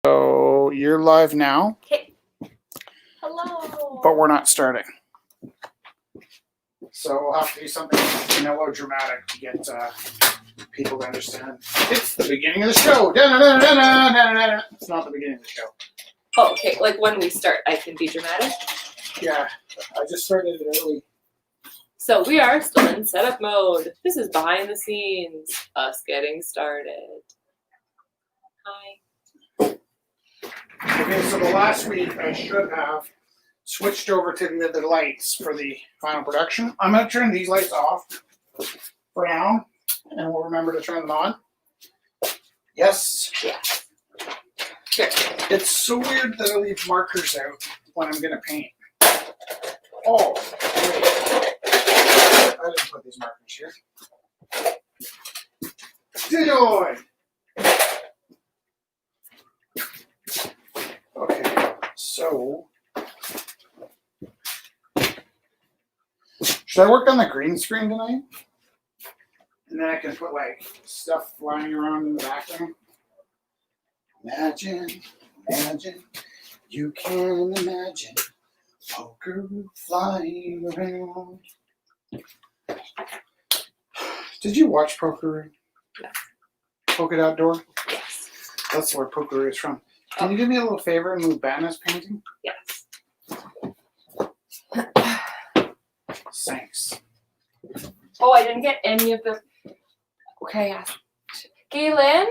So you're live now. Okay. Hello. But we're not starting. So we'll have to do something melodramatic to get people to understand. It's the beginning of the show. Da-na-na-na-na-na-na-na. It's not the beginning of the show. Oh, okay. Like when we start, I can be dramatic. Yeah, I just started it early. So we are still in setup mode. This is behind the scenes. Us getting started. Hi. Okay, so the last week I should have switched over to the other lights for the final production. I'm going to turn these lights off for now, and we'll remember to turn them on. Yes. Yeah. Sure. It's so weird that I leave markers out when I'm going to paint. Oh, wait. I didn't put these markers here. Did Okay, so should I work on the green screen tonight? And then I can put like stuff flying around in the background. Imagine, you can imagine poker flying around. Did you watch Poker? No. Poker Outdoor? Yes. That's where Poker is from. Can you do me a little favor and move Banna's painting? Yes. Thanks. Oh, I didn't get any of the. Okay, yeah. Galen,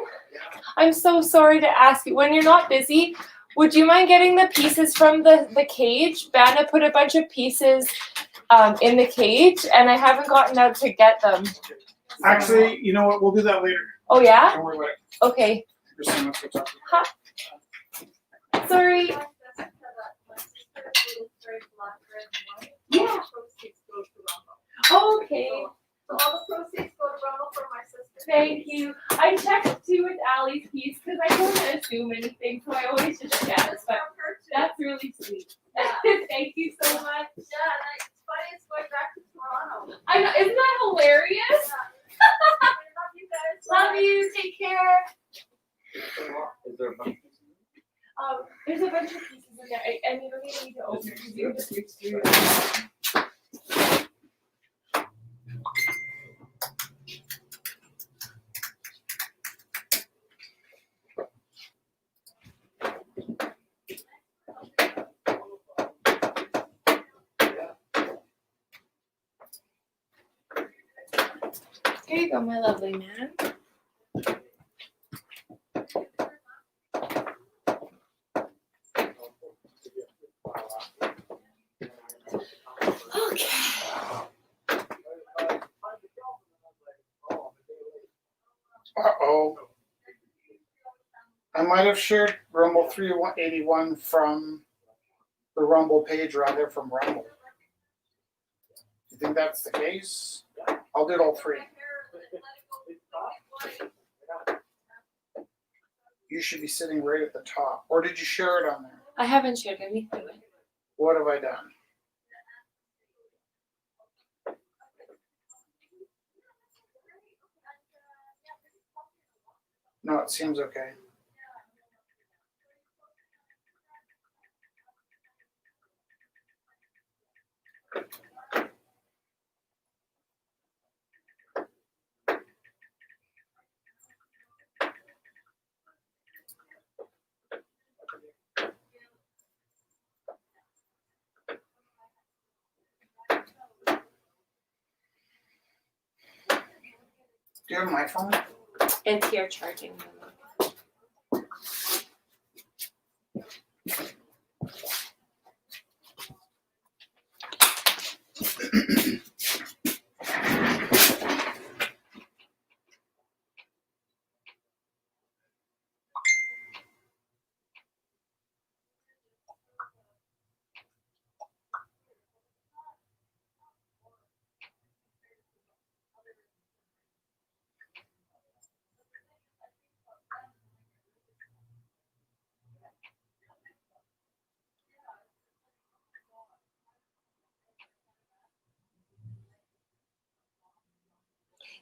I'm so sorry to ask you. When you're not busy, would you mind getting the pieces from the cage? Banna put a bunch of pieces in the cage, and I haven't gotten out to get them. Actually, you know what? We'll do that later. Oh, yeah? Don't worry about it. Okay. Christine, let's go talk. Huh. Sorry. Yeah. Oh, okay. So all the proceeds go to Rumble for my sister. Thank you. I checked too with Allie's piece because I don't want to assume anything, so I always just check. But that's really sweet. Thank you so much. Yeah, and it's funny, it's going back to Toronto. I know, isn't that hilarious? I love you guys. Love you. Take care. Is there a bunch? There's a bunch of pieces in there. I mean, I need to open it because you just reached through it. Here you go, my lovely man. Okay. Uh-oh. I might have shared Rumble 381 from the Rumble page rather from Rumble. Do you think that's the case? I'll do it all three. You should be sitting right at the top. Or did you share it on there? I haven't shared anything. What have I done? No, it seems okay. Do you have my phone? It's here charging.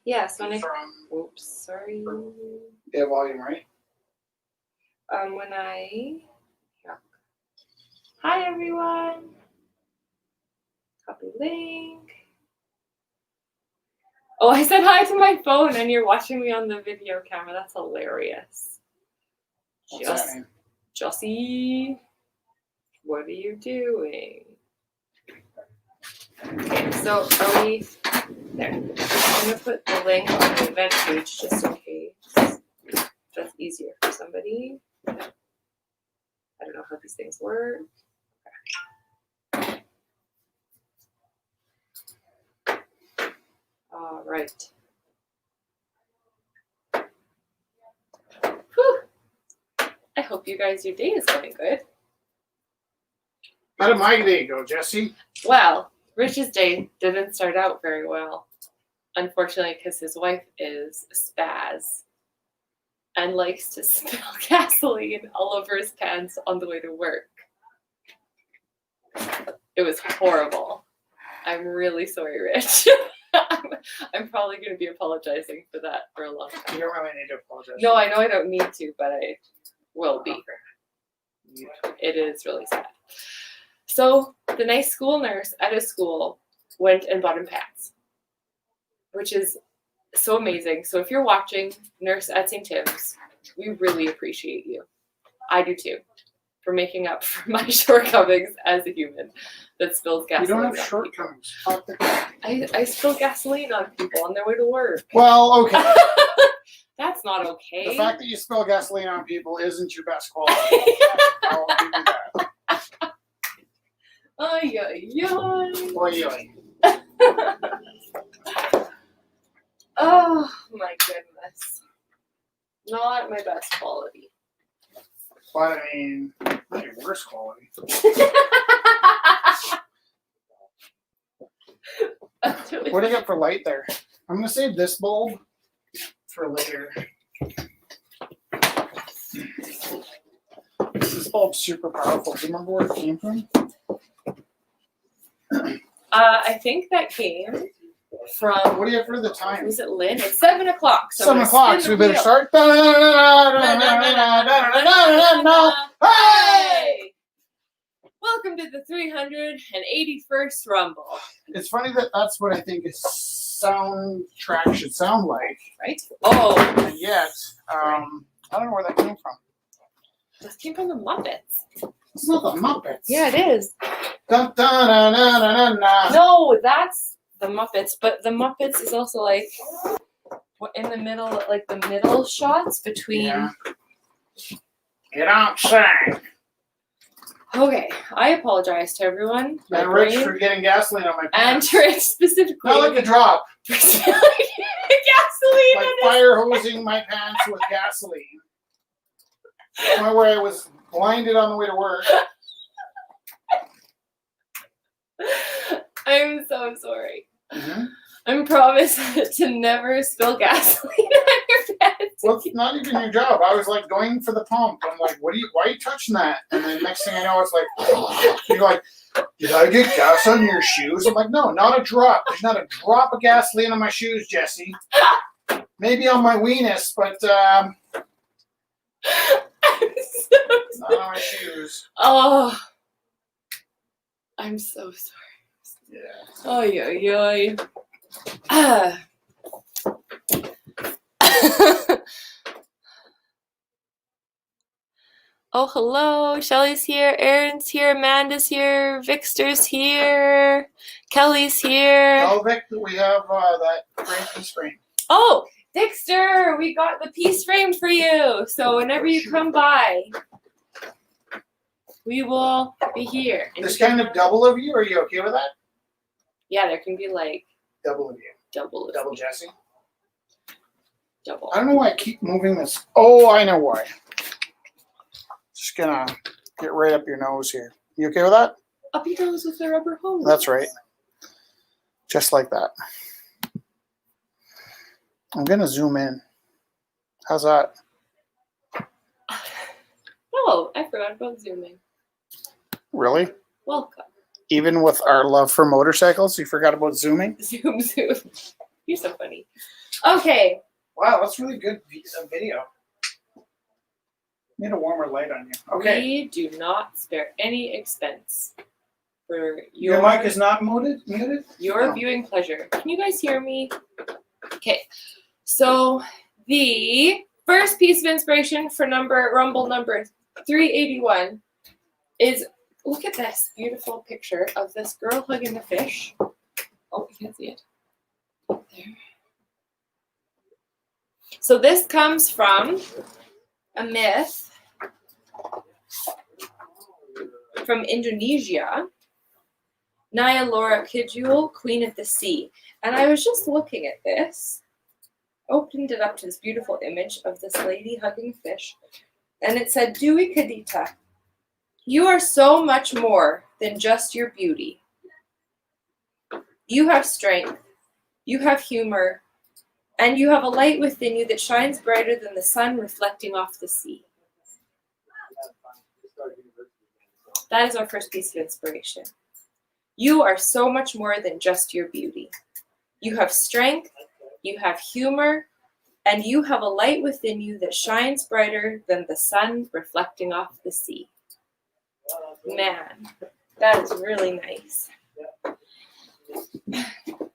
Yes, when I. From Oops, sorry. yeah, volume, right? When I yeah. Hi everyone. Copy link. Oh, I said hi to my phone and you're watching me on the video camera. That's hilarious. What's that mean? Jossie, what are you doing? Okay, so are we there? I'm gonna put the link on the event page just in case. That's easier for somebody. I don't know how these things work. All right. Whew. I hope you guys, your day is going good. How did my day go, Jesse? Well, Rich's day didn't start out very well. Unfortunately, because his wife is a spaz and likes to spill gasoline all over his pants on the way to work. It was horrible. I'm really sorry, Rich. I'm probably going to be apologizing for that for a long time. You don't really need to apologize. No, I know I don't need to, but I will be. It is really sad. So the nice school nurse at his school went and bought him pants, which is so amazing. So if you're watching, nurse at St. Tim's, we really appreciate you. I do too, for making up for my shortcomings as a human that spills gasoline. You don't have on shortcomings. people. I spill gasoline on people on their way to work. Well, okay. That's not okay. The fact that you spill gasoline on people isn't your best quality. I'll give you that. Ay, ay, ay. Oy, oy. Oh my goodness. Not my best quality. But I mean, not your worst quality. That's really What do you got for light there? I'm gonna save this bulb for later. This bulb's super powerful. Do you remember where it came from? I think that came from, What do you have for the time? was it Lynn? It's 7 o'clock. So 7 o'clock, so we better start. Hey! Welcome to the 381st Rumble, It's funny that that's what I think a soundtrack should sound like, right? Oh, and yet, I don't know where that came from. this came from the Muppets. It's not the Muppets. Yeah, it is. Dun, dun, dun, dun, dun, dun, dun. No, that's the Muppets, but the Muppets is also like in the middle, like the middle shots between. Yeah. Get outside. Okay, I apologize to everyone. My And Rich brain- for getting gasoline on my and pants. to Rich specifically. Not like a drop. gasoline. Like on fire hosing my pants with gasoline. My way I was blinded on the way to work. it. I'm so sorry. Mm-hmm. I promise to never spill gasoline on your pants. Well, it's not even your job. I was like going for the pump. I'm like, why are you touching that? And then next thing I know, it's like, you're like, did I get gas on your shoes? I'm like, no, not a drop. There's not a drop of gasoline on my shoes, Jesse. Maybe on my weenus, but I'm so not on my shoes. Oh, I'm so sorry. Yeah. Oh, yeah. Ah. Oh, hello. Shelly's here. Erin's here. Amanda's here. Victor's here. Kelly's here. Tell Vic that we have that frame screen. Oh, Dexter, we got the piece framed for you. So whenever you come by, we will be here. And This you can- kind of double of you, are you okay with that? Yeah, there can be like Double of you. double. Double Jesse. Double. I don't know why I keep moving this. Oh, I know why. Just gonna get right up your nose here. You okay with that? Up your nose with the rubber hose. That's right. Just like that. I'm gonna zoom in. How's that? Oh, I forgot about zooming. Really? Welcome. Even with our love for motorcycles, you forgot about zooming? Zoom. You're so funny. Okay. Wow, that's really good video. Need a warmer light on you. Okay. We do not spare any expense for Your mic is not muted? your No. viewing pleasure. Can you guys hear me? Okay. So the first piece of inspiration for Rumble number 381 is, look at this beautiful picture of this girl hugging a fish. Oh, you can't see it. There. So this comes from a myth from Indonesia, Naya Laura Kidjul, Queen of the Sea. And I was just looking at this, opened it up to this beautiful image of this lady hugging a fish, and it said, Dewi Kadita, you are so much more than just your beauty. You have strength, you have humor, and you have a light within you that shines brighter than the sun reflecting off the sea. That is our first piece of inspiration. You are so much more than just your beauty. You have strength, you have humor, and you have a light within you that shines brighter than the sun reflecting off the sea. Man, that is really nice.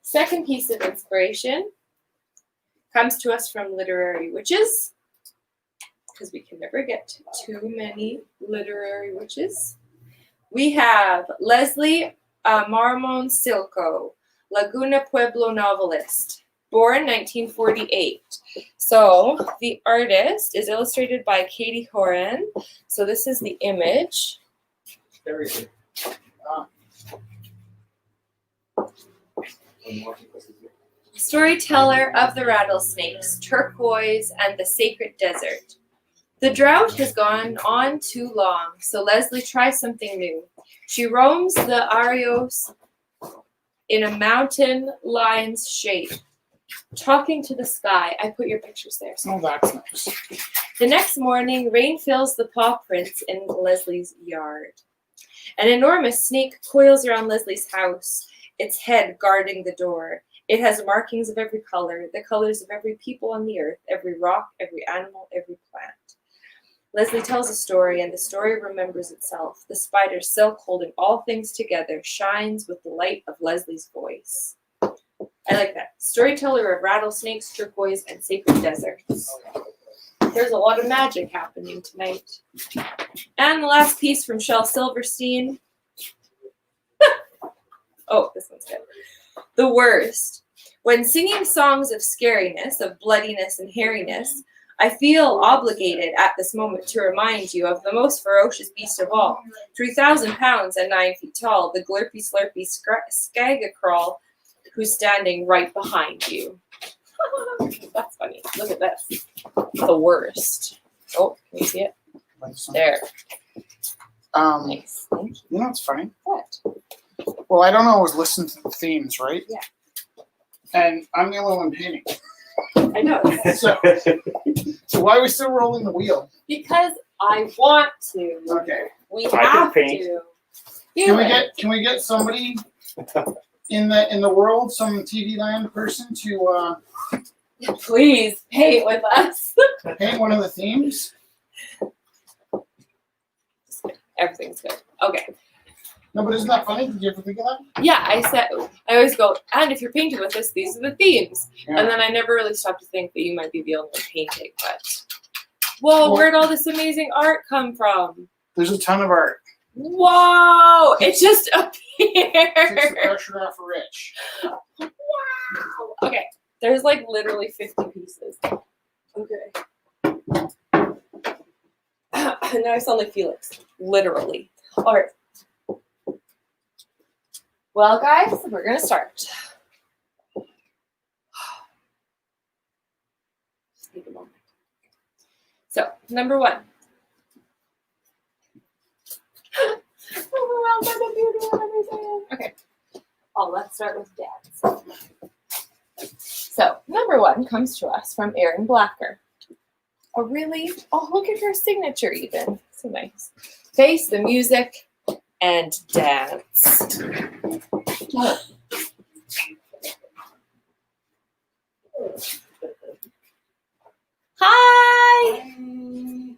Second piece of inspiration comes to us from Literary Witches, because we can never get too many literary witches. We have Leslie Marmon Silco, Laguna Pueblo novelist, born 1948. So the artist is illustrated by Katie Horan. So this is the image. Very good. Storyteller of the rattlesnakes, turquoise, and the sacred desert. The drought has gone on too long, so Leslie tries something new. She roams the Arios in a mountain lion's shape, talking to the sky. I put your pictures there. Oh, that's nice. The next morning, rain fills the paw prints in Leslie's yard. An enormous snake coils around Leslie's house, its head guarding the door. It has markings of every color, the colors of every people on the earth, every rock, every animal, every plant. Leslie tells a story, and the story remembers itself. The spider silk, holding all things together, shines with the light of Leslie's voice. I like that. Storyteller of rattlesnakes, turquoise, and sacred deserts. There's a lot of magic happening tonight. And the last piece from Shel Silverstein. Oh, this one's good. The worst. When singing songs of scariness, of bloodiness and hairiness, I feel obligated at this moment to remind you of the most ferocious beast of all, 3,000 pounds and 9 feet tall, the glurpy slurpy skagacrawl, who's standing right behind you. That's funny. Look at this. The worst. Oh, can you see it? There. Nice. Thank you. You know what's funny? What? Well, I don't always listen to the themes, right? Yeah. And I'm the only one painting. I know. So why are we still rolling the wheel? Because I want to. Okay. We I have can paint. to. Can we get somebody in the world, some TV land person to Please paint with us. paint one of the themes? Everything's good. Okay. No, but isn't that funny? Did you ever think of that? Yeah, I always go, and if you're painting with us, these are the themes. Yeah. And then I never really stopped to think that you might be the only one painting, but whoa, Well- where'd all this amazing art come from? There's a ton of art. Whoa! It just Takes the appeared. pressure off of Rich. Wow. Okay, there's like literally 50 pieces. Okay. Now I sound like Felix. Literally. All right. Well, guys, we're gonna start. Just need a moment. So, number one. Overwhelmed by the beauty of everything. Okay. Oh, let's start with Dad's. So, number one comes to us from Erin Blacker. Oh, really? Oh, look at her signature even. So nice. Face the music and dance. Hi!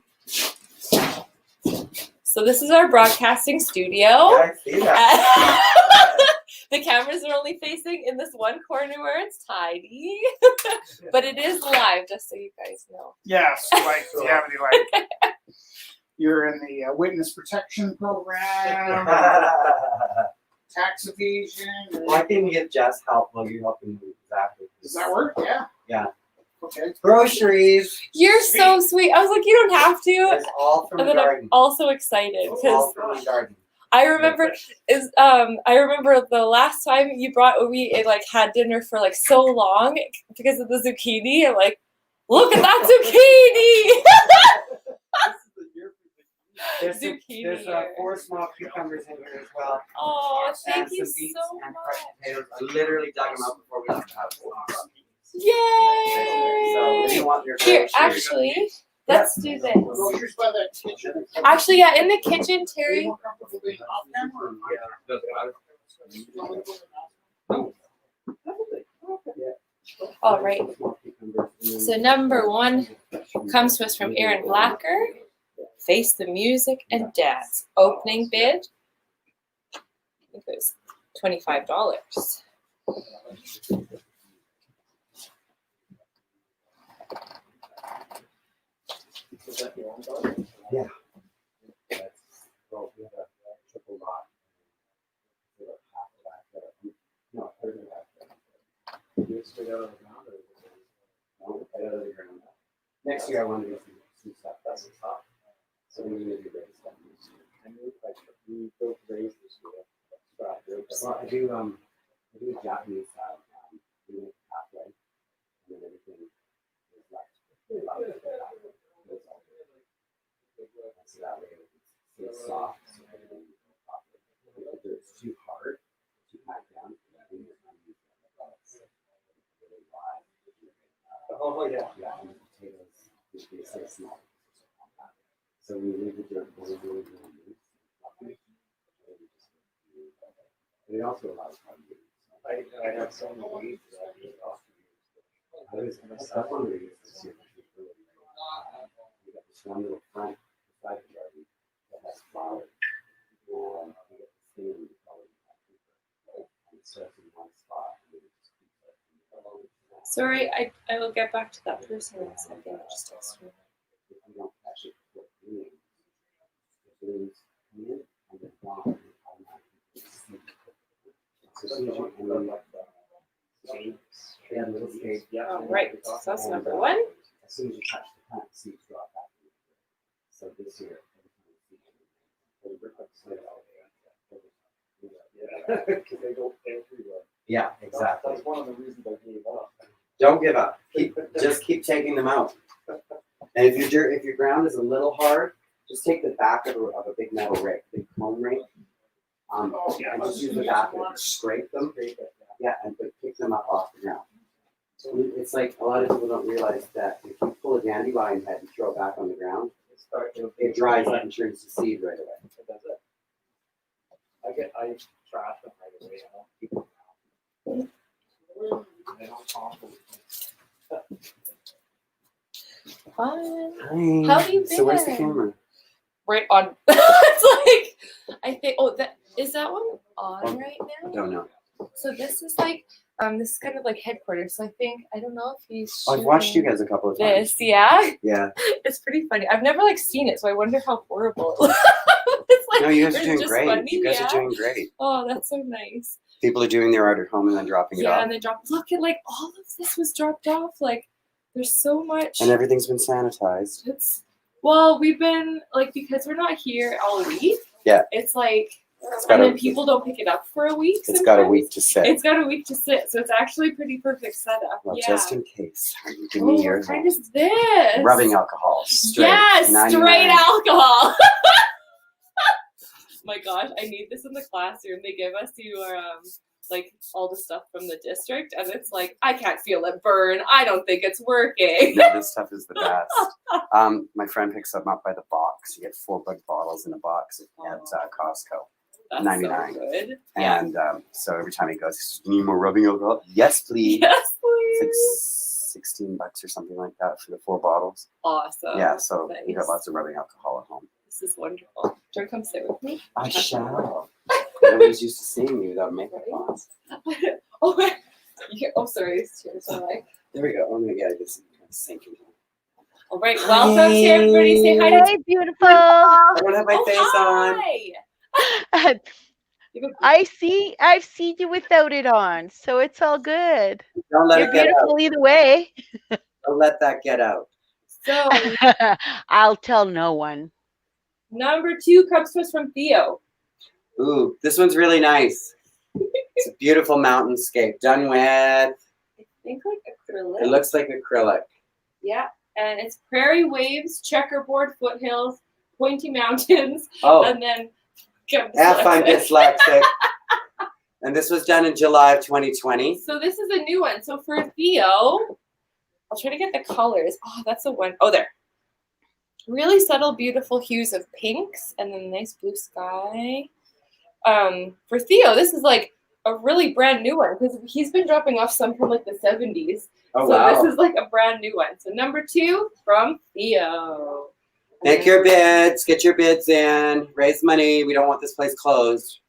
So this is our broadcasting studio. Yeah, I see that. The cameras are only facing in this one corner where it's tidy, but it is live, just so you guys know. Yes, like, do you have any, like, you're in the witness protection program, tax evasion. Well, I can give Jess help while you're helping me exactly. Does that work? Yeah. Yeah. Okay. Groceries. You're so sweet. I was like, you don't have to. It's all from And the then I'm garden. also excited It's because all from the garden. I remember the last time you brought we like had dinner for like so long because of the zucchini. I'm like, look at that There's, zucchini. there's 4 small cucumbers in here as well. Oh, thank And you some beets so and much. crushed potatoes. I literally dug them out before we left the house. So if Yay! you want your Here, groceries- actually, let's do this. Groceries by the kitchen. Actually, yeah, in the kitchen, Are you Terry. more comfortable being off camera or on camera? All right. So number 1 comes to us from Aaron Blacker. Face the music and dance. Opening bid. I think it was $25. Yeah. Well, we have a triple lot. We have half of that. No, a third of that. Do it straight out of the ground or no, right out of the ground. Next year I want to do some stuff. That's the top. So we're going to do raised stuff next year. And we built raised this year. Well, I do a Japanese style. We make halfway. And then everything is left. So that way it's soft. So everything is proper. If it's too hard to pack down, then it's going to be really wide. Oh, yeah. Yeah, and the potatoes, they stay small. So we leave the dirt really, really, really loose. It also allows how to use. I have so many weeds that I need off. I was stuck on the weeds this year. We got this one little front beside the garden that has flowers. And we get the same color. And it starts in one spot. And it just keeps it. Sorry, I will get back to that person in a second. I just texted me. If you don't catch it before it blooms, the blooms come in and they're gone. So as soon as you yeah, little shade. Yeah. All right, so that's number 1. As soon as you touch the plant, seeds drop back. So this year, because they go everywhere. Yeah, exactly. That's one of the reasons I gave up. Don't give up. Just keep taking them out. And if your ground is a little hard, just take the back of a big metal rake, big comb rake. And just use the back of it to scrape them. Yeah, and pick them up off the ground. It's like a lot of people don't realize that if you pull a dandelion head and throw it back on the ground, it dries up and turns to seed right away. It does it. I trash them right away. I don't keep them around. They don't compost. Fun. How have you been? So where's the camera? Right on. It's like, I think, is that one on right now? Don't know. So this is like, this is kind of like headquarters. So I don't know if he's I've watched you guys a couple of times. this, yeah? Yeah. It's pretty funny. I've never like seen it, so I wonder how horrible it looks. It's like, No, you guys are it's doing just great. funny, You guys yeah? are doing great. Oh, that's so nice. People are doing their art at home and then dropping it Yeah, off. and they look at like all of this was dropped off. Like there's so much. And everything's been sanitized. Well, we've been like, because we're not here all week. Yeah. It's like, It's got and a- then people don't pick it up for a week. It's got a sometimes. week to sit. It's got a week to sit, so it's actually a pretty perfect setup. Well, yeah. just in case. Give Oh, me what yours. kind is this? Rubbing alcohol. Straight. Yes, 99. straight alcohol. My gosh, I need this in the classroom. They give us your like all the stuff from the district, and it's like I can't feel it burn. I don't think it's working. No, this stuff is the best. My friend picks them up by the box. You get 4 big bottles in a box at Costco. That's 99. so good. Yeah. And so every time he goes, he says, "You need more rubbing alcohol?" Yes, please. Yes, It's please. like $16 or something like that for the 4 bottles. Awesome. Yeah, so we got Nice. lots of rubbing alcohol at home. This is wonderful. Do you want to come sit with me? I shall. Nobody's used to seeing me without makeup on. Oh, oh, sorry. It's tears. There we go. Oh my God, it's sinking. All right. Welcome to everybody. Say hi to Hey, beautiful. I don't have my Oh, face on. hi. I've seen you without it on, so it's all good. Don't let You're it get out. beautiful either way. Don't let that get out. So, I'll tell no one. number 2 comes to us from Theo. Ooh, this one's really nice. It's a beautiful mountainscape done with, I think like acrylic. it looks like acrylic. Yeah. And it's prairie waves, checkerboard foothills, pointy mountains, Oh, and then F, I'm dyslexic. And this was done in July of 2020. So this is a new one. So for Theo, I'll try to get the colors. Oh, that's the one. Oh, there. Really subtle, beautiful hues of pinks and then nice blue sky. For Theo, this is like a really brand new one because he's been dropping off some from like the 70s. Oh, So wow. this is like a brand new one. So number 2 from Theo. Make your bids. Get your bids in. Raise money. We don't want this place closed.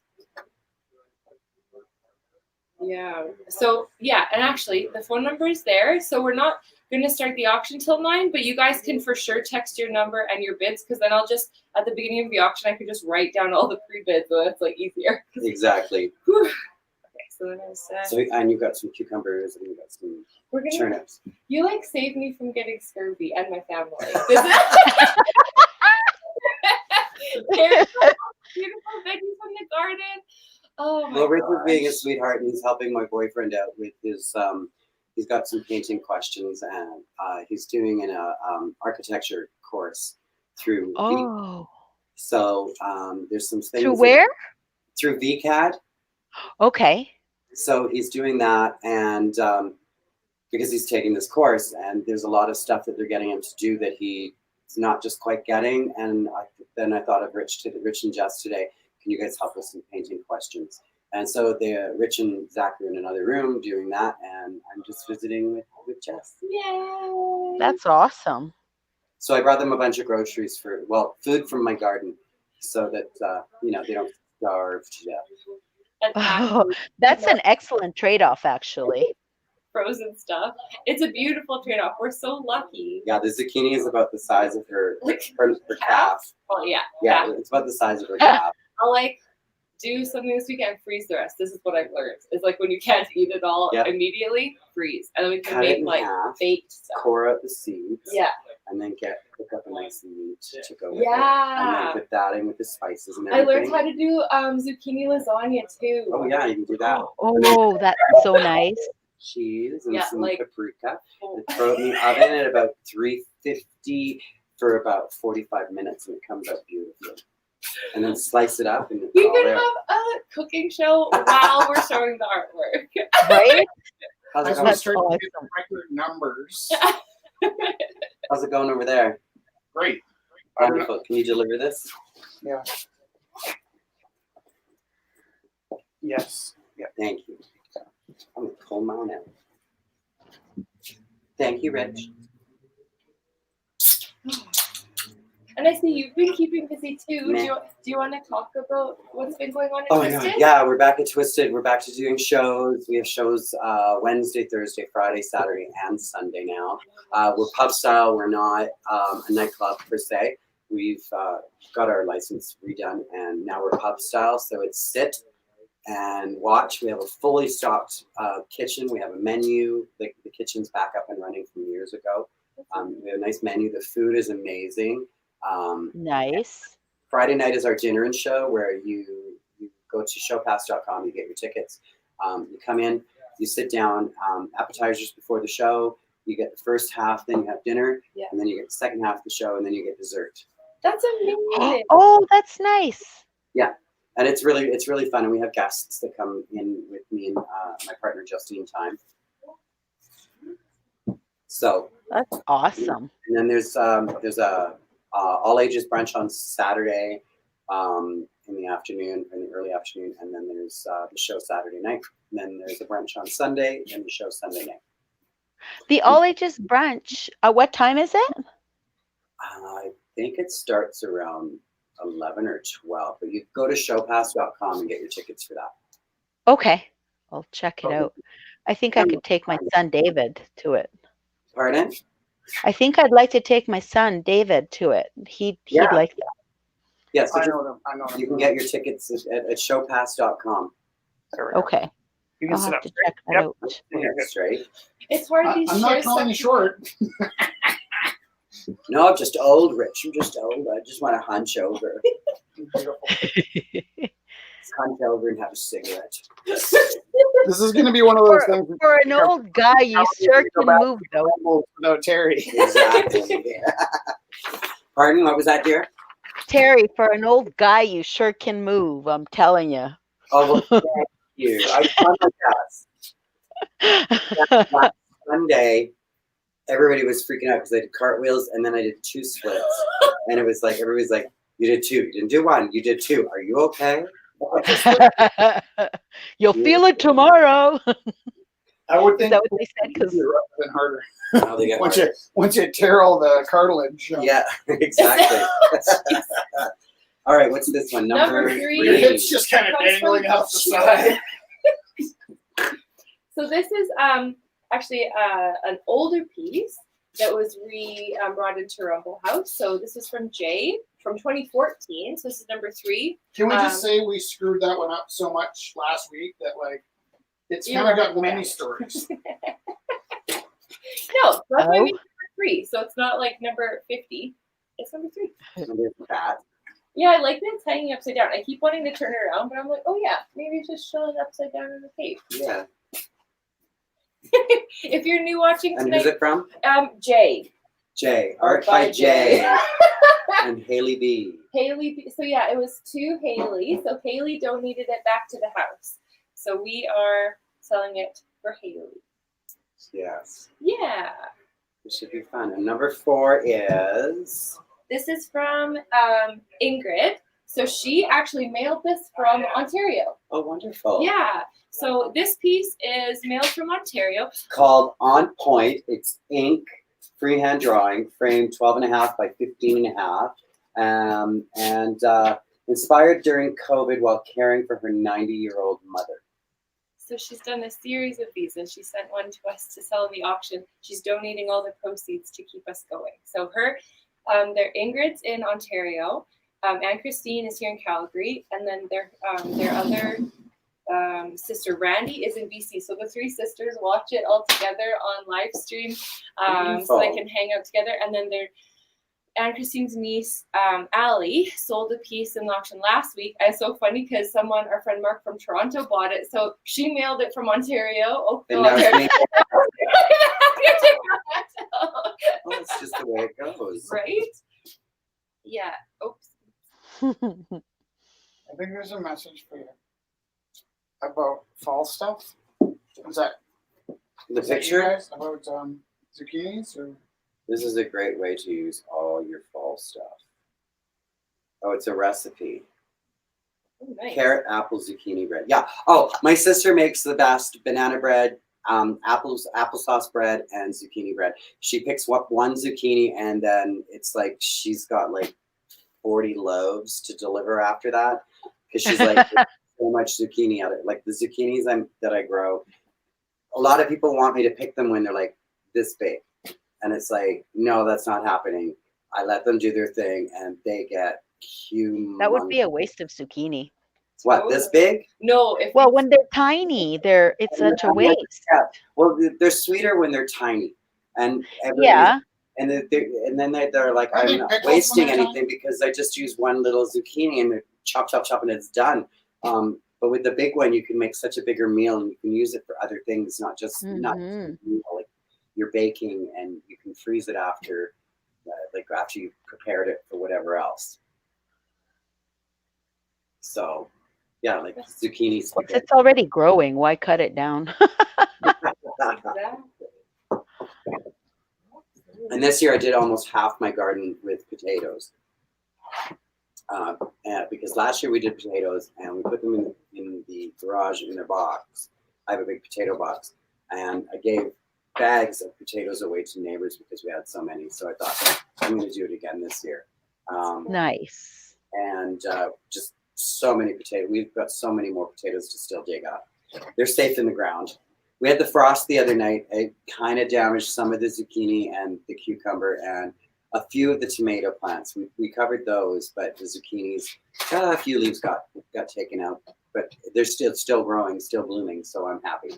Yeah. So yeah, and actually the phone number is there. So we're not going to start the auction till 9, but you guys can for sure text your number and your bids because then I'll just at the beginning of the auction I can just write down all the pre-bids so it's like easier. Exactly. Whew. Okay, so then I said So, and you've got some cucumbers and you've got some we're gonna turnips. you like saved me from getting scurvy and my family. This is There's so beautiful veggies from the garden. Oh my Well, Rich is gosh. being a sweetheart and he's helping my boyfriend out with his, he's got some painting questions and he's doing an architecture course through Oh, So there's some things. through where? Through VCAD. Okay. So he's doing that and because he's taking this course and there's a lot of stuff that they're getting him to do that he's not just quite getting. And then I thought of Rich and Jess today. Can you guys help with some painting questions? And so Rich and Zach are in another room doing that, and I'm just visiting with Jess. Yay. That's awesome. So I brought them a bunch of groceries food from my garden, so that they don't starve to death. And Oh, that's an excellent trade-off, actually. frozen stuff. It's a beautiful trade-off. We're so lucky. Yeah, the zucchini is about the size of her calf. Well, yeah. Yeah, it's about the size of her calf. I'll like do something this weekend, freeze the rest. This is what I've learned. It's like when you can't eat it all Yep. immediately, freeze. And then we can Cut it make in like half, baked stuff. core out the seeds. Yeah. And then pick up a nice meat to go with it. And Yeah. then put that in with the spices and I everything. learned how to do zucchini lasagna too. Oh yeah, you can do that. Oh, that's so nice. Cheese and Yeah, some like- paprika. Oh. And throw it in the oven at about 350 for about 45 minutes, and it comes out beautifully. And then slice it up, and it's We all could there. have a cooking show while we're showing the artwork. Right? How's it As we going? That's start to awesome. get the record numbers, How's it going over there? great. I don't know. Wonderful. Can you deliver this? Yes. Yeah. Thank you. I'm gonna pull mine out. Thank you, Rich. And I see you've been keeping busy too. Meh. Do you want to talk about what's been going on in Oh my Twisted? God. Yeah, we're back at Twisted. We're back to doing shows. We have shows Wednesday, Thursday, Friday, Saturday, and Sunday now. We're pub style. We're not a nightclub per se. We've got our license redone, and now we're pub style. So it's sit and watch. We have a fully stocked kitchen. We have a menu. The kitchen's back up and running from years ago. We have a nice menu. The food is amazing. Nice. Friday night is our dinner and show where you go to showpass.com, you get your tickets. You come in, you sit down, appetizers before the show. You get the first half, then you have dinner, Yeah. and then you get the second half of the show, and then you get dessert. That's amazing. Oh, that's nice. And it's really fun. And we have guests that come in with me and my partner Justine Time. So That's awesome. and then there's a all ages brunch on Saturday in the afternoon, in the early afternoon, and then there's the show Saturday night. And then there's a brunch on Sunday, and the show Sunday night. The all ages brunch. What time is it? I think it starts around 11 or 12, but you go to showpass.com and get your tickets for that. Okay, I'll check it Okay. out. I think I could take my son David to it. Pardon? I think I'd like to take my son David to it. He'd Yeah. like that. Yes, I know them. you can get your tickets at showpass.com. There we go. Okay, You can I'll sit have up to straight. check that Yep. out. Yeah, straight. It's hard these I'm not chairs calling you suck- short. No, I'm just old, Rich. I'm just old. I just want to hunch over. Beautiful. Hunch over and have a cigarette. This is going to be one of those things For an old guy, you sure can move though. almost without Terry. Exactly. Yeah. Pardon? What was that, dear? Terry, for an old guy, you sure can move. I'm telling you. Oh, well, thank you. I tried my best. Last Sunday, everybody was freaking out because I did cartwheels and then I did 2 splits. And it was like, everybody's like, you did 2. You didn't do 1. You did 2. Are you okay? You'll feel it tomorrow. I would Is think that what they said? Because you're up and harder. Now they get harder. Once you tear all the cartilage. Yeah, exactly. All right, what's this one? Number Number three. Your hips just kind of Comes dangling from- out the side. So this is actually an older piece that was brought into Rumble House. So this is from Jay from 2014. So this is number 3. Can we just say we screwed that one up so much last week that like it's kind of got many stories. No, that's why Oh. we number 3. So it's not like number 50. It's number 3. Number fat. Yeah, I like that it's hanging upside down. I keep wanting to turn it around, but I'm like, oh yeah, maybe it's just chilling upside down in the cave. Yeah. If you're new watching And who's tonight, it from? Jay. Jay. Art by Jay. And Haley B. Haley. So yeah, it was to Haley. So Haley donated it back to the house. So we are selling it for Haley. Yes. Yeah. It should be fun. And number 4 is. This is from Ingrid. So she actually mailed this from Ontario. Oh, wonderful. Yeah. So this piece is mailed from Ontario. Called On Point. It's ink, freehand drawing, framed 12.5 by 15.5. And inspired during COVID while caring for her 90-year-old mother. So she's done a series of these, and she sent one to us to sell in the auction. She's donating all the proceeds to keep us going. So they're Ingrid's in Ontario. Anne Christine is here in Calgary, and then their other sister Randy is in BC. So the 3 sisters watch it all together on live stream, so they can hang out together. And then Anne Christine's niece, Allie, sold a piece in the auction last week. And it's so funny because our friend Mark from Toronto, bought it. So she mailed it from Ontario. And now it's being- Oh, well, it's just the way it goes. right? Yeah. Oops. I think there's a message for you about fall stuff. Is that The is that you picture. guys about zucchinis or? This is a great way to use all your fall stuff. Oh, it's a recipe. Oh, nice. Carrot, apple, zucchini bread. Yeah. Oh, my sister makes the best banana bread, applesauce bread, and zucchini bread. She picks one zucchini, and then it's like she's got like 40 loaves to deliver after that because she's like so much zucchini out of it. Like the zucchinis that I grow, a lot of people want me to pick them when they're like this big. And it's like, no, that's not happening. I let them do their thing, and they get humongous. that would be a waste of zucchini. What, this big? No, Well, when they're tiny, it's such a waste. Yeah. Well, they're sweeter when they're tiny, and Yeah. and then they're like, Are they I'm not pickles when wasting they're anything because I just use one little zucchini and chop, chop, chop, and it's done. But with the big one, you can make such a bigger meal, and you can use it for other things, not just Mhm. like you're baking, and you can freeze it after you've prepared it for whatever else. So, yeah, like zucchini Once spaghetti. it's already growing, why cut it down? exactly. And this year I did almost half my garden with potatoes. Because last year we did potatoes and we put them in the garage in their box. I have a big potato box. And I gave bags of potatoes away to neighbors because we had so many. So I thought, I'm going to do it again this year. Nice. and just so many potatoes. We've got so many more potatoes to still dig up. They're safe in the ground. We had the frost the other night. It kind of damaged some of the zucchini and the cucumber and a few of the tomato plants. We covered those, but the zucchinis, a few leaves got taken out, but they're still growing, still blooming. So I'm happy.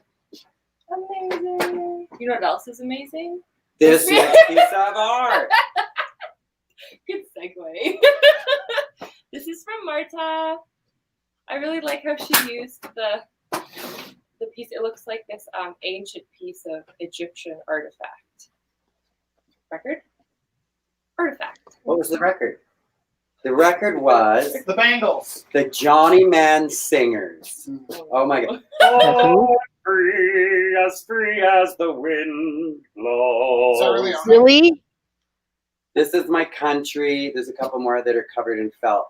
Amazing. You know what else is amazing? This is a piece of art. Good segue. This is from Marta. I really like how she used the piece. It looks like this ancient piece of Egyptian artifact. Artifact. What was the record? The record was The Bangles. the Johnny Man Singers. Oh my God. Oh, Free as the wind blows. is that really on? Really? This is my country. There's a couple more that are covered in felt.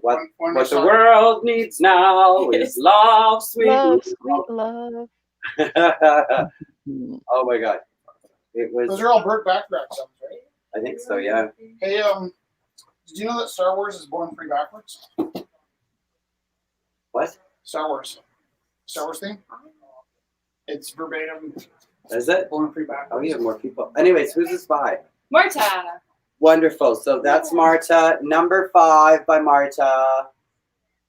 What One the song. world needs now is love, sweet Love, sweet love. Oh my God. It was, Those are all Burt Bacharach songs, right? I think so, yeah. Hey, did you know that Star Wars is born free backwards? What? Star Wars theme. It's verbatim. Is it? Born free backwards. Oh, you have more people. Anyways, who's this by? Marta. Wonderful. So that's Marta. Number 5 by Marta.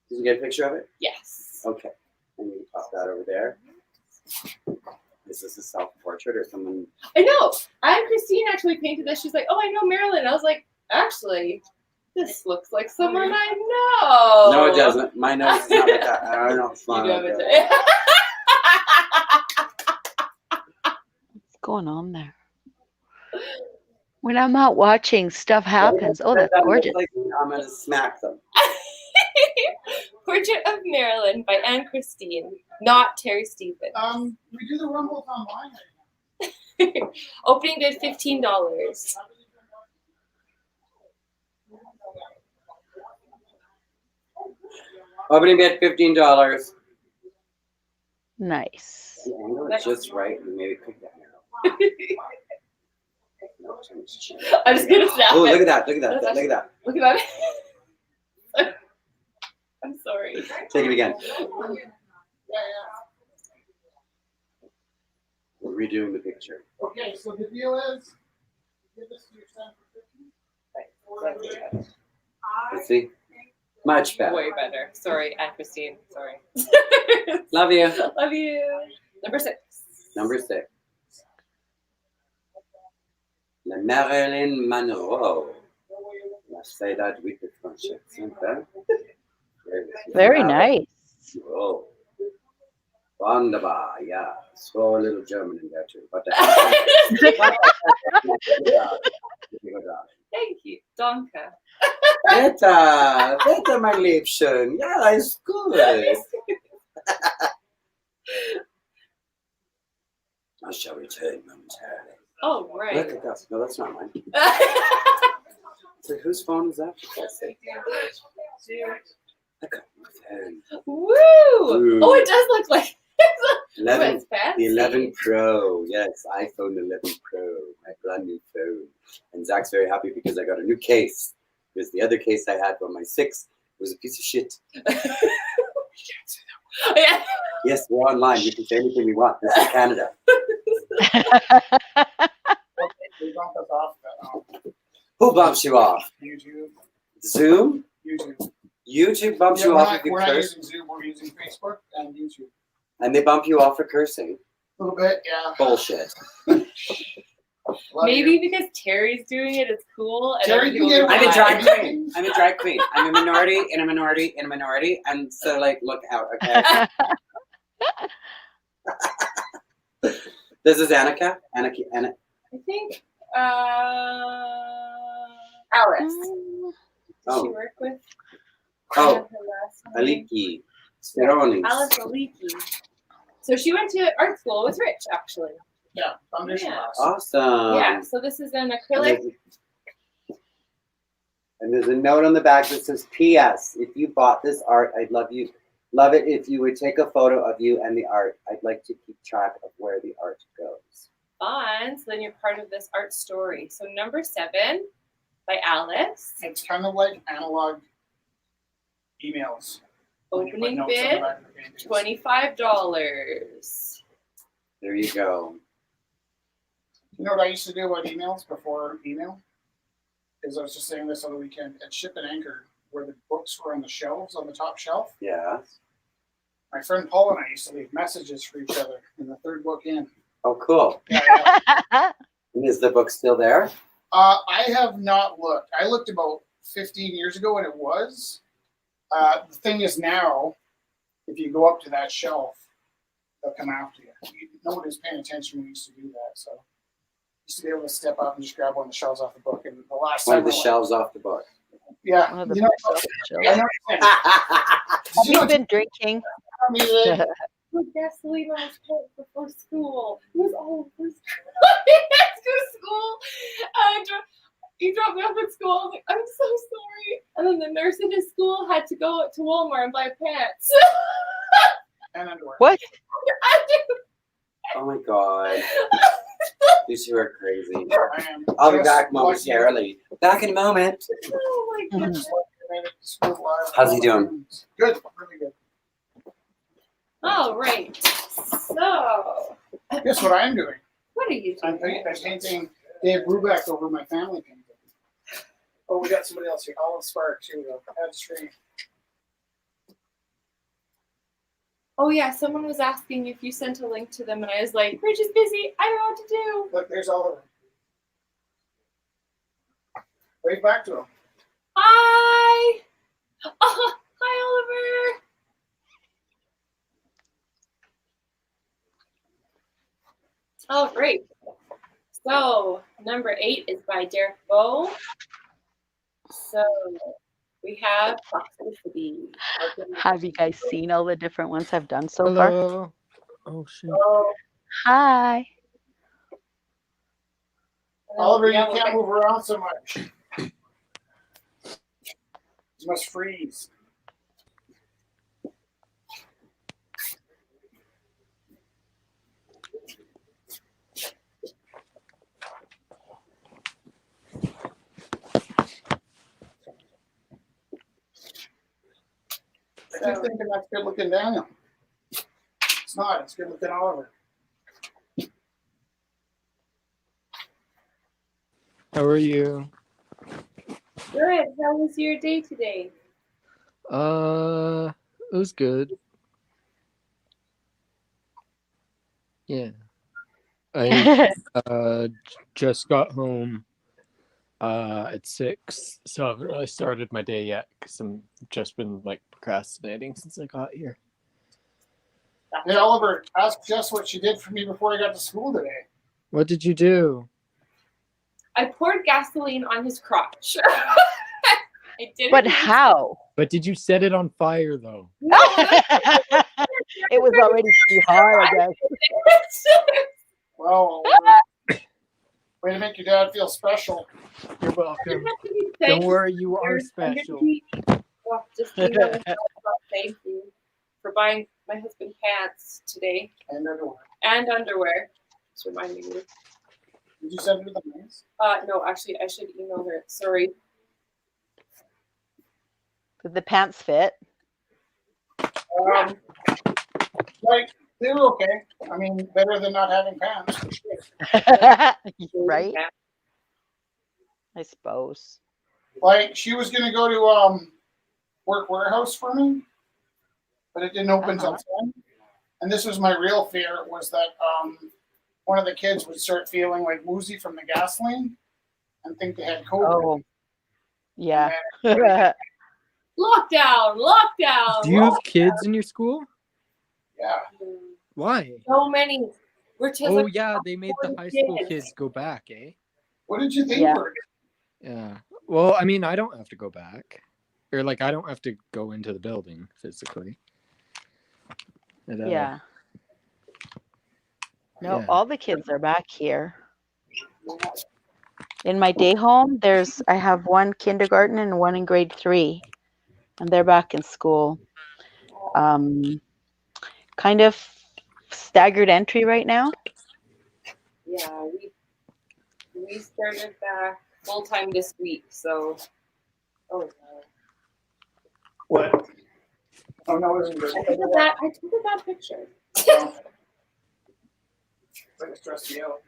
Did you get a picture of it? Yes. Okay. And you can pop that over there. Is this a self-portrait or someone? I know. And Christine actually painted this. She's like, "Oh, I know Marilyn." I was like, "Actually, this looks like someone I know." No, it doesn't. My nose is not like that. I don't know. It's You not know like it. that. What's going on there? When I'm out watching, stuff happens. Oh, that's That looks gorgeous. like I'm gonna smack them. Portrait of Marilyn by Anne Christine, not Terry Stevens. We do the Rumbles online. Opening bid $15. Opening bid $15. Nice. The angle is just right. And maybe pick that arrow. No, it's gonna change. I'm just gonna snap Oh, it. look at that! Look at that! Look at that! Look at that. I'm sorry. Take it again. Yeah, We're redoing the picture. yeah. Okay, so the deal is, give this to your son for 50. Let's see. Much better. Way better. Sorry, Anne Christine. Sorry. Love you. Love you. Number 6. Number 6. La Marilyn Monroe. Let's say that with the French accent. Huh? Very nice. Oh. Wunderbar, yeah. So a little German in there too. But Thank you. Danke. Better, mein Liebchen. Ja, ist gut. I shall return momentarily. Oh, Look right. at that. No, that's not mine. So whose phone is that? I got my phone. Woo! Ooh. Oh, it does look like 11, it's fancy. the 11 Pro. Yes, iPhone 11 Pro. My brand new phone. And Zach's very happy because I got a new case. Because the other case I had on my 6 was a piece of shit. Yeah. Yes, we're online. We can say anything we want. This is Canada. They bump us off Who bumps you off? YouTube. Zoom? YouTube. YouTube bumps Yeah, you we're off not, if you we're not curse? using Zoom, we're using Facebook and YouTube. And they bump you off for cursing? A little bit, yeah. Bullshit. Love Maybe you. because Terry's doing it, it's cool. And Terry other can people get are I'm a Why? drag queen. I'm a drag queen. I'm a minority in a minority in a minority. And so, like, look out, okay? This is Annika. Anna. I think Alice. Does she Oh, work with? Oh, Her last name. Aliki. Steronis. Alice Aliki. So she went to art school with Rich, actually. Yeah, foundation Yeah. class. Awesome. Yeah. So this is an And acrylic. there's a note on the back that says, P.S. If you bought this art, I'd love it if you would take a photo of you and the art. I'd like to keep track of where the art goes. Fun. So then you're part of this art story. So number 7 by Alice. It's kind of like analog emails. When you put Opening notes on the bid, back of the paintings. $25. There you go. You know what I used to do about emails before email? Is I was just saying this on the weekend at Ship and Anchor, where the books were on the shelves, on the top shelf. Yeah. My friend Paul and I used to leave messages for each other in the third book in. Oh, cool. Yeah. And is the book still there? I have not looked. I looked about 15 years ago and it was. The thing is now, if you go up to that shelf, they'll come after you. Nobody's paying attention when we used to do that. So used to be able to step up and just grab one of the shelves off the book. And the last One time of the I went- shelves off the book. Yeah. One of the You know, bookshelf I know. Have you been drinking? Music. Put gasoline on his tank before school. It was all over school. He had to go to school. He dropped me off at school. I was like, I'm so sorry. And then the nurse in his school had to go to Walmart and buy pants. And underwear. What? Oh my god. These two are crazy. I am I'll be just back lucky momentarily. Back in a moment. Oh my I goodness. just made it to school live. How's he doing? Good. Really good. All right. So, Guess what I'm doing? what are you I'm doing? painting Dave Brubeck over my family painting. Oh, we got somebody else here. Olive Sparks. Here we go. Add screen. Oh yeah, someone was asking if you sent a link to them, and I was like, "We're just busy. I don't know what to do." Look, there's Oliver. Wave back to him. Hi. Oh, hi, Oliver. Oh, great. So number 8 is by Derek Bow. So we have toxicity. Have you guys seen all the different ones I've done so far? Hello. Oh shoot. Oh, Hi. Oliver, you yeah, can't move around so much. You must freeze. I keep thinking that's good looking Daniel. It's not. It's good looking Oliver. How are you? Good. How was your day today? It was good. Yeah. I just got home at 6, so I haven't really started my day yet because I'm just been like procrastinating since I got here. Hey, Oliver, ask Jess what she did for me before I got to school today. What did you do? I poured gasoline on his crotch. I did But how? But did you set it on fire though? No, It was already pretty hard, I guess. Well, way to make your dad feel special. You're welcome. Don't worry, you are special. Well, just so you know, thank you for buying my husband pants today And underwear. and underwear. Just reminding me. Did you send her the names? No, actually, I should email her. Sorry. Did the pants fit? Like, they were okay. I mean, better than not having pants. For sure. Right? I suppose. Like, she was going to go to work warehouse for me, but it didn't open till 10. And this was my real fear, was that one of the kids would start feeling like woozy from the gasoline and think they had COVID. Oh, yeah. Lockdown. Do you have kids in your school? Yeah. Why? So many. We're just Oh like, yeah, they made the high school kids go back, eh? What did you think? Yeah. Were Yeah. Well, I mean, I don't have to go back. Or like I don't have to go into the building physically. But, Yeah. No, Yeah. all the kids are back here. In my day home, I have one kindergarten and one in grade 3, and they're back in school. Kind of staggered entry right now. yeah, we started back full time this week. So, oh no. What? Oh, no, it isn't good. I took a bad picture. Like stress me out.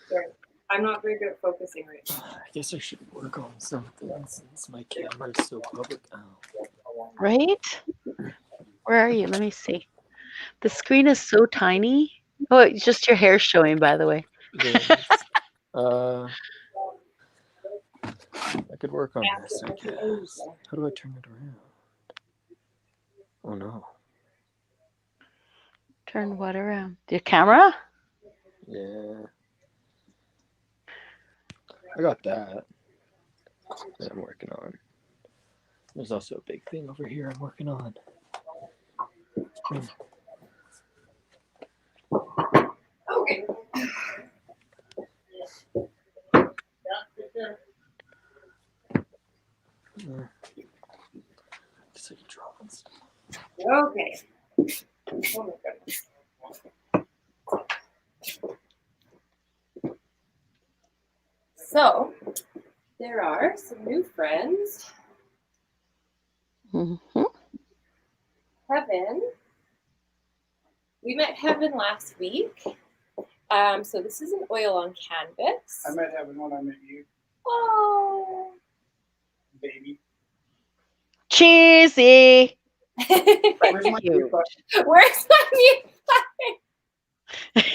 Sorry. I'm not very good at focusing right now. I guess I should work on something since my camera is so public. Oh. Right? Where are you? Let me see. The screen is so tiny. Oh, it's just your hair showing, by the way. It is. I could work on this, I guess. How do I turn it around? Oh no. Turn what around? Your camera? Yeah. I got that. That I'm working on. There's also a big thing over here I'm working on. Okay. Just like drawings. Okay. Oh my goodness. So, there are some new friends. Mm-hmm. Heaven. We met Heaven last week. So this is an oil on canvas. I met Heaven when I met you, Oh. baby. Cheesy. Where's my Cute. mute button? Where's my mute button?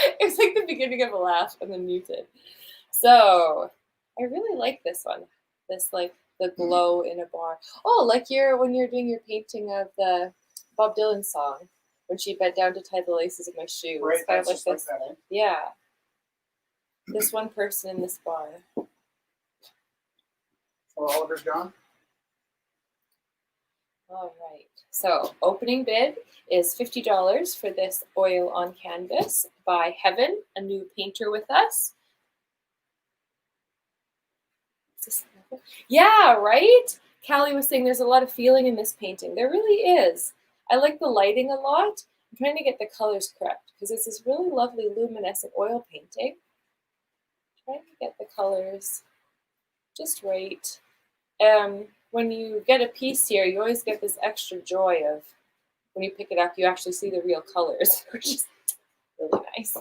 It was like the beginning of a laugh and then muted. So I really like this one. This like the glow in a bar. Oh, like when you're doing your painting of the Bob Dylan song when she bent down to tie the laces of my shoe. Right, It's kind of that's like just this. like that. Yeah. This one person in this bar. Oh, Oliver's gone. All right. So opening bid is $50 for this oil on canvas by Heaven, a new painter with us. Yeah, right? Callie was saying there's a lot of feeling in this painting. There really is. I like the lighting a lot. I'm trying to get the colors correct because it's this really lovely luminescent oil painting. Trying to get the colors just right. When you get a piece here, you always get this extra joy of when you pick it up, you actually see the real colors, which is really nice.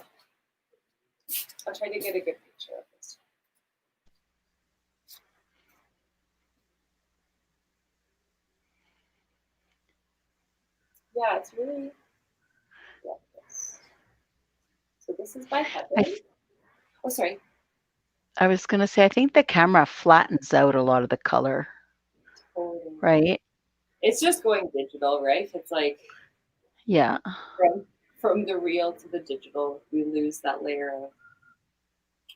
I'll try to get a good picture of this. Yeah, it's really like this. So this is by Heaven. Oh, sorry. I was going to say, I think the camera flattens out a lot of the color, Totally. right? It's just going digital, right? It's like Yeah. from the real to the digital, we lose that layer of.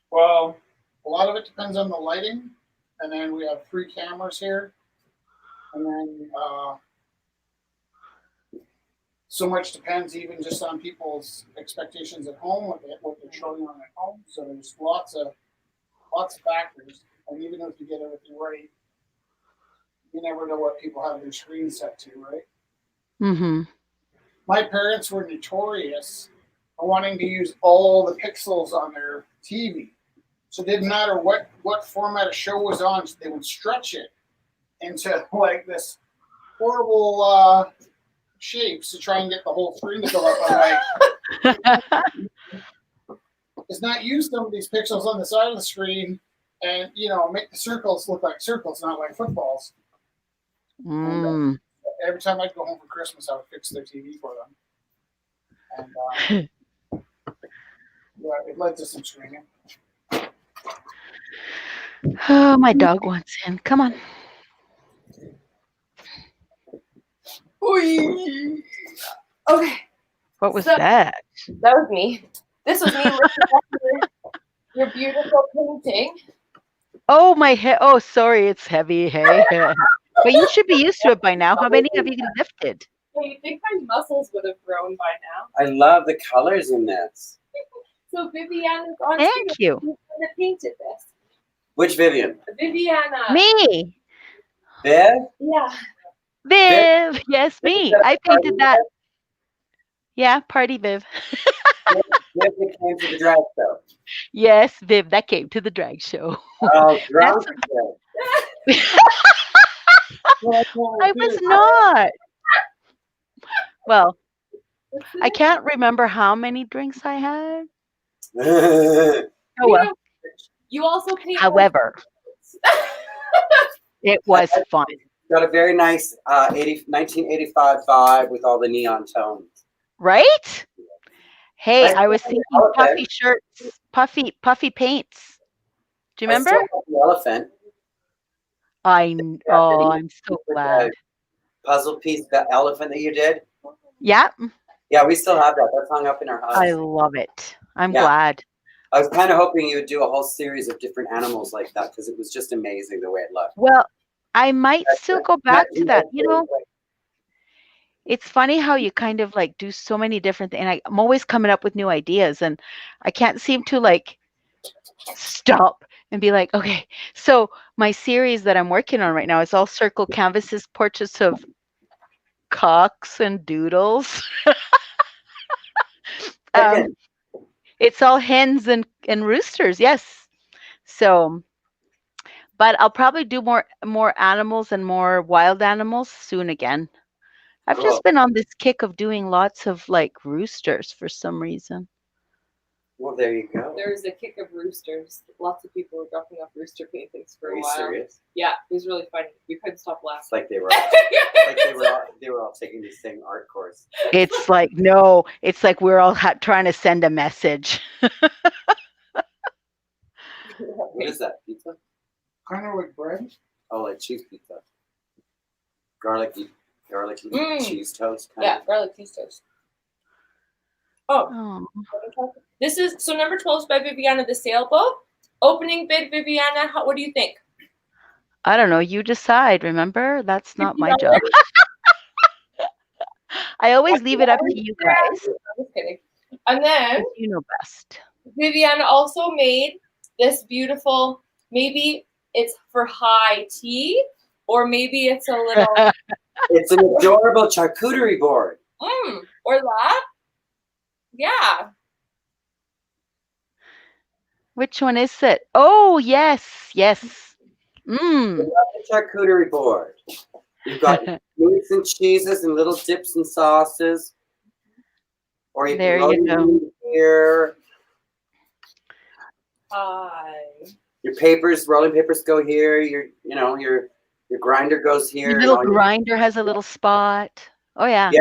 Well, a lot of it depends on the lighting, and then we have 3 cameras here, and then so much depends even just on people's expectations at home, what they're showing on at home. So there's lots of factors, and even if you get everything right, you never know what people have their screen set to, right? Mm-hmm. My parents were notorious for wanting to use all the pixels on their TV. So it didn't matter what format a show was on, they would stretch it into like this horrible shapes to try and get the whole screen to fill up. I'm like, it's not use some of these pixels on the side of the screen and, make the circles look like circles, not like footballs. And, every time I'd go home for Christmas, I would fix their TV for them. And yeah, it led to some screaming. Oh, my dog wants in. Come on. Okay. What was So- that? That was me. This was me looking at your beautiful painting. Oh, my head. Oh, sorry. It's heavy. Hey. But you should be used to it by now. How many have you lifted? You think my muscles would have grown by now? I love the colors in this. So Viviana's on Thank you. Who painted this? Which Vivian? Viviana. Me. Viv? Yeah. Viv. Yes, me. I painted that. Yeah, Party Viv. Viv that came to the drag show. Yes, Viv, that came to the drag show. Oh, drunk. I was not. Well, I can't remember how many drinks I had. Oh well. You also paid. However, it was fun. Got a very nice 1985 vibe with all the neon tones. Right? Hey, Nice I was looking thinking puffy elephant. shirts, puffy paints. Do you I remember? still have the elephant. Oh, I'm so With glad. the puzzle piece, the elephant that you did. Yeah, Yeah, we still have that. That's hung up in our house. I love it. I'm Yeah. glad. I was kind of hoping you would do a whole series of different animals like that because it was just amazing the way it looked. Well, I might still go back to that. You know, it's funny how you kind of like do so many different things. I'm always coming up with new ideas, and I can't seem to like stop and be like, okay. So my series that I'm working on right now is all circle canvases, portraits of cocks and doodles. Chicken. It's all hens and roosters. Yes. So, but I'll probably do more animals and more wild animals soon again. I've Cool. just been on this kick of doing lots of like roosters for some reason. Well, there you go. There's a kick of roosters. Lots of people were dropping off rooster paintings for Are a you while. serious? Yeah, it was really funny. We couldn't stop laughing. It's like they were all taking the same art course. It's like, no, it's like we're all trying to send a message. What is that? Pizza? Kind of like bread. Oh, like cheese pizza. Garlicky cheese toast. Yeah, garlic cheese toast. Oh, Oh. this is so number 12 is by Viviana the Sailboat. Opening bid, Viviana. What do you think? I don't know. You decide. Remember, that's not my job. I always leave it up to you guys. I'm just kidding. And then You know best. Viviana also made this beautiful. Maybe it's for high tea, or maybe it's a little. It's an adorable charcuterie board. Or that. Yeah. Which one is it? Oh, yes. Mm. The charcuterie board. You've got meats and cheeses and little dips and sauces. Or you There can roll you it go. in here. Hi. Your papers, rolling papers go here. Your grinder goes here. Your little grinder has a little spot. Oh, yeah.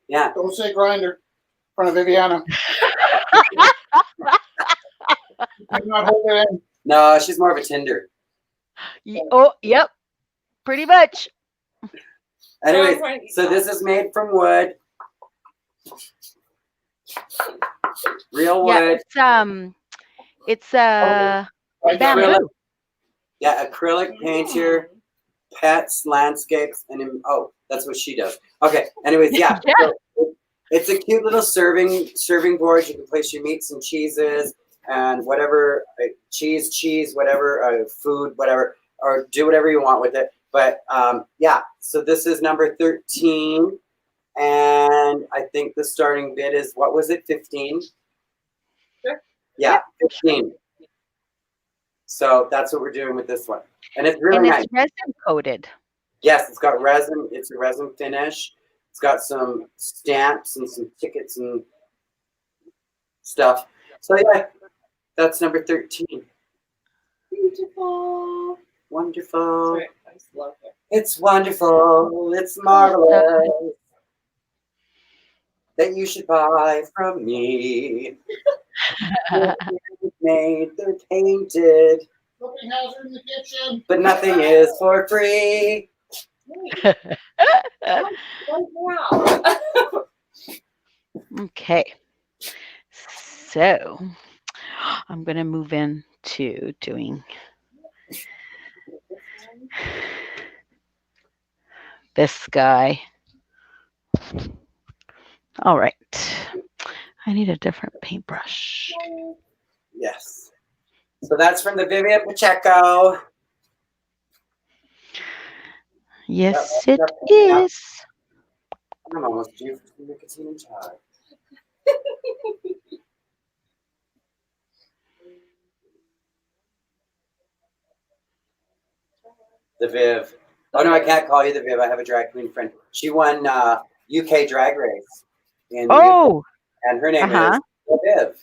Yeah. Don't say grinder in front of Viviana. I'm not holding it in. No, she's more of a Tinder. Oh, yep. Pretty much. Anyways, so this is made from wood. Real wood. Yeah, it's bamboo. Yeah, acrylic painter, pets, landscapes, and that's what she does. Okay. Anyways, yeah. Yeah. So it's a cute little serving board. You can place your meats and cheeses and whatever cheese, whatever food, whatever, or do whatever you want with it. But yeah. So this is number 13, and I think the starting bid is what was it? 15. Sure. Yeah, 15. So that's what we're doing with this one. And it's really nice. It's resin coated. Yes, it's got resin. It's a resin finish. It's got some stamps and some tickets and stuff. So yeah, that's number 13. Beautiful. Wonderful. Sorry, I just love it. It's wonderful. It's marvelous. That you should buy from me. They're made, they're painted, Flipping hazard in the kitchen. but nothing is for free. Wow. Okay. So I'm going to move into doing this guy. All right. I need a different paintbrush. Yes. So that's from the Vivian Pacheco. Yes, it is. I'm almost due for some nicotine and chai. The Viv. Oh no, I can't call you the Viv. I have a drag queen friend. She won UK Drag Race in the UK, Oh, and her name uh-huh. is the Viv.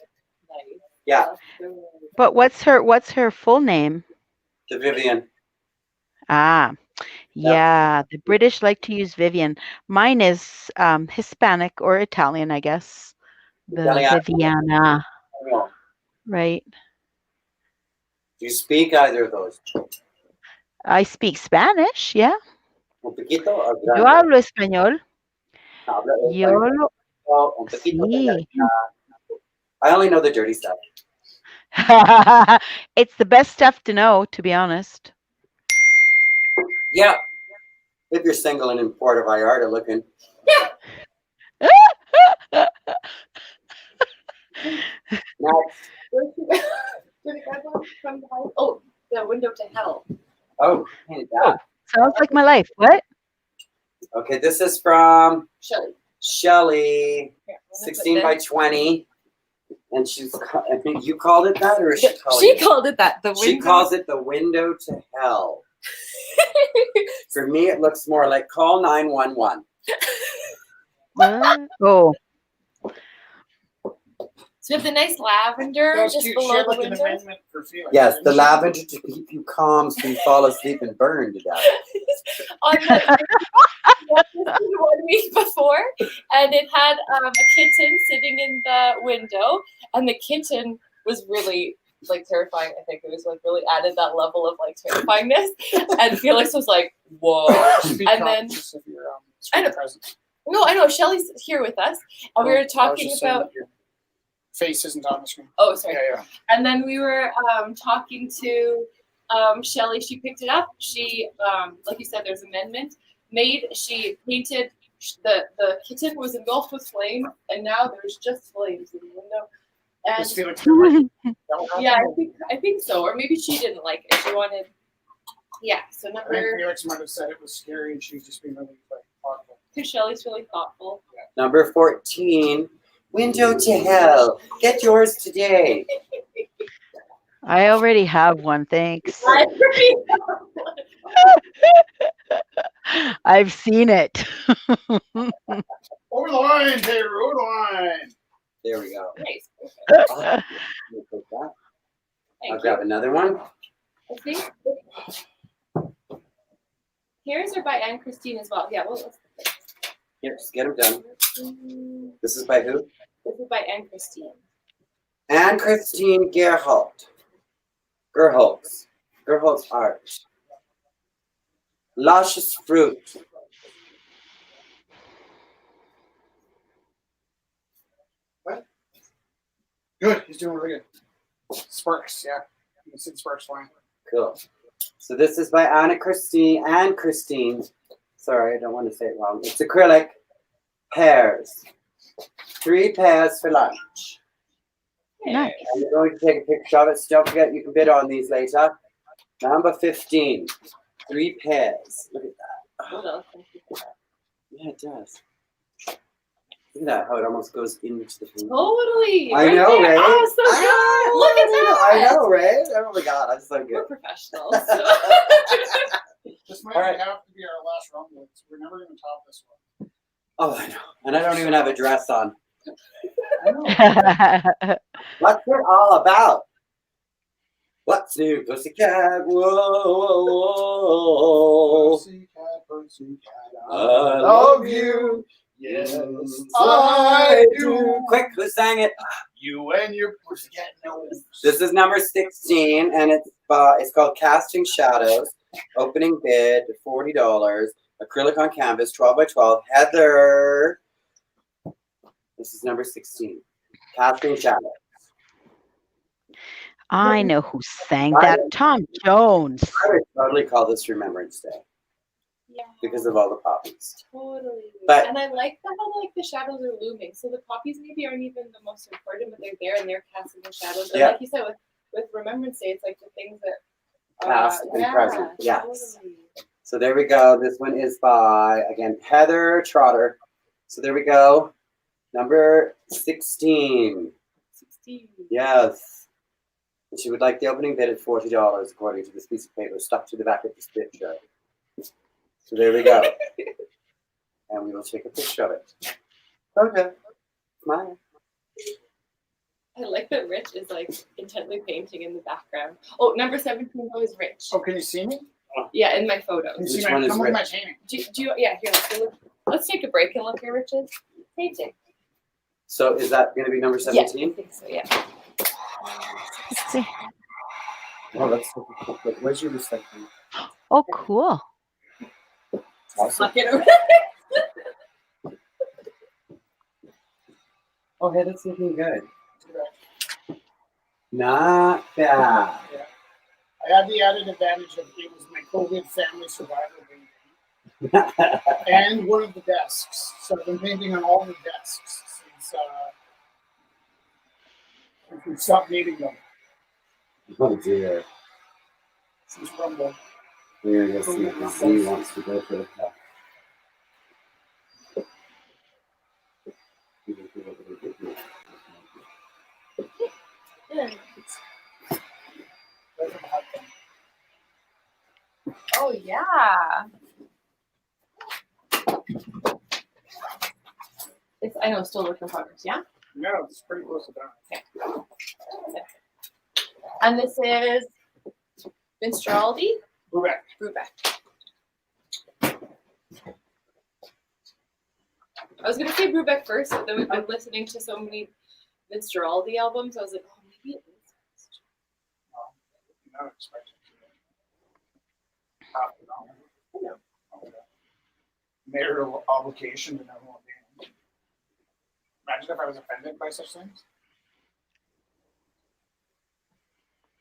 Yeah, But what's her full name? the Vivian. Ah, Yep. yeah, the British like to use Vivian. Mine is Hispanic or Italian, I guess. The Italiano. Viviana, No. right? Do you speak either of those? I speak Spanish, yeah. Un poquito o Yo grande? hablo español. Habla Yo español. lo, Oh, un poquito de sí. I only know the dirty stuff. It's the best stuff to know, to be honest. Yeah. If you're single and in Puerto Vallarta looking. Next. Where the guy was from behind? Oh, the window to hell. Oh, hey, that. Sounds like my life. What? Okay, this is from Shelly. Shelly, Here, I'm gonna put 16 by this. 20. And I think you called it that, or she called She it? called it that. The window. She calls it the window to hell. For me, it looks more like call 911. What? Oh, So we have the nice lavender That was just cute. She below had the like an window. amendment for Felix. Yes, didn't the she? lavender to keep you calm so you fall asleep and burn to death. On the one week before, and it had a kitten sitting in the window, and the kitten was really like terrifying. I think it was like really added that level of like terrifyingness, and Felix was like, "Whoa!" Speak And up then just if you're, I know. present. No, I know Shelly's here with us, and we Oh, I were was talking just saying about. that your face isn't on the screen. Oh, sorry. Yeah. And then we were talking to Shelly. She picked it up. She, like you said, there's amendment made. She painted the kitten was engulfed with flame, and now there's just flames in the window. And Does Felix feel like that will happen? yeah, I think so. Or maybe she didn't like it. She wanted. Yeah. So I think number Felix might have said it was scary and she was just being really like thoughtful. two. Shelly's really thoughtful. Number 14, window to hell. Get yours today. I already have one, thanks. I've seen it. Over the line, Taylor, over the line. There we go. Nice. Let me put that. I'll Thank grab you. another one. I think here's are by Anne Christine as well. Yeah, well, let's Here, just get them done. This is by who? this is by Anne Christine. Anne Christine Gerholtz. Gerholtz art. Luscious fruit. Good, he's doing really good. Sparks, yeah. You can see the sparks flying. Cool. So this is by Anne Christine. Sorry, I don't want to say it wrong. It's acrylic. Pears. 3 pears for lunch. Nice. I'm going to take a picture of it, so don't forget you can bid on these later. Number 15. 3 pears. Look at that. Hold on. Thank you for that. Yeah, it does. Look at that, how it almost goes into the food. Totally. I know, there. right? Oh, so good. Look at that. I know, right? Oh my god, that's so We're good. professionals. So. This might All right. have to be our last rumble. We're never going to top this one. Oh, I know. And I don't even have a dress on. I know. What's it all about? What's new, pussycat? Whoa, whoa, whoa. Pussycat, I love you. Yes, I do. Quick, who sang it? You and your pussycat nose. This is number 16, and it's called Casting Shadows. Opening bid $40. Acrylic on canvas, 12 by 12. Heather. This is number 16. Casting Shadows. I know who sang that. Tom Jones. I would totally call this Remembrance Day Yeah. because of all the poppies. Totally. But- and I like that how like the shadows are looming. So the poppies maybe aren't even the most important, but they're there and they're casting the shadows. And Yeah. like you said, with Remembrance Day, it's like the things that Past and present, yes. Totally. So there we go. This one is by, again, Heather Trotter. So there we go. Number 16. 16. Yes. And she would like the opening bid at $40, according to this piece of paper stuck to the back of this picture. So there we go. And we will take a picture of it. Okay. Smile. I like that Rich is like intently painting in the background. Oh, number 17 is always Rich. Oh, can you see me? Yeah, in my Can photos. you see Which one is come with my Rich? painting. Do you, yeah, here, let's take a break and look at Rich's painting. So is that going to be number Yeah, I 17? think so, yeah. Let's see. Oh, that's so cool. Where's your recycling? Oh, cool. Awesome. Look at it. Oh, hey, that's looking good. Not bad. Yeah. I had the added advantage of it was my COVID family survival painting and one of the desks. So I've been painting on all the desks since we stopped needing them. Oh dear. Since Rumble. We're going to see if Z wants to go for the cup. Oh, yeah. It's, I know, still work in progress, yeah? No, it's pretty close to done. And this is Minstrality? Lubeck. Brubeck. I was going to say Brubeck first, but then we've been listening to so many Minstrality albums. I was like, oh, maybe it is. Not expecting to. Half an hour. I know. Okay. Marital obligation to know who I'm being. Imagine if I was offended by such things.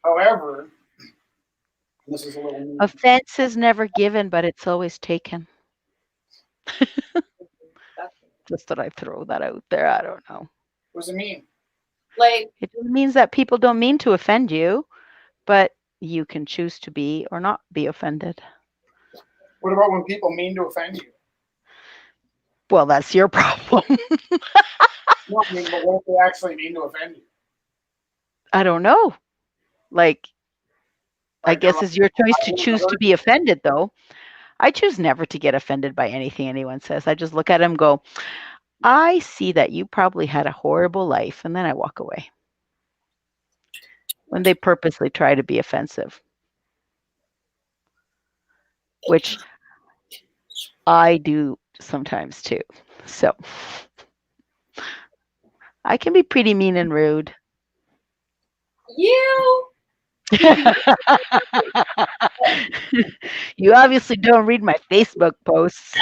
However, this is a little new. Offense is never given, but it's always taken. Just thought I'd throw that out there. I don't know. What does it mean? Like, It just means that people don't mean to offend you, but you can choose to be or not be offended. What about when people mean to offend you? Well, that's your problem. No, I mean, but what if they actually mean to offend you? I don't know. Like, I Like, guess they're it's your choice to like, choose to be offended, though. I choose never to get offended by anything anyone says. I just look at them and go, I see that you probably had a horrible life, and then I walk away. When they purposely try to be offensive, which I do sometimes too. So I can be pretty mean and rude. you. You obviously don't read my Facebook posts.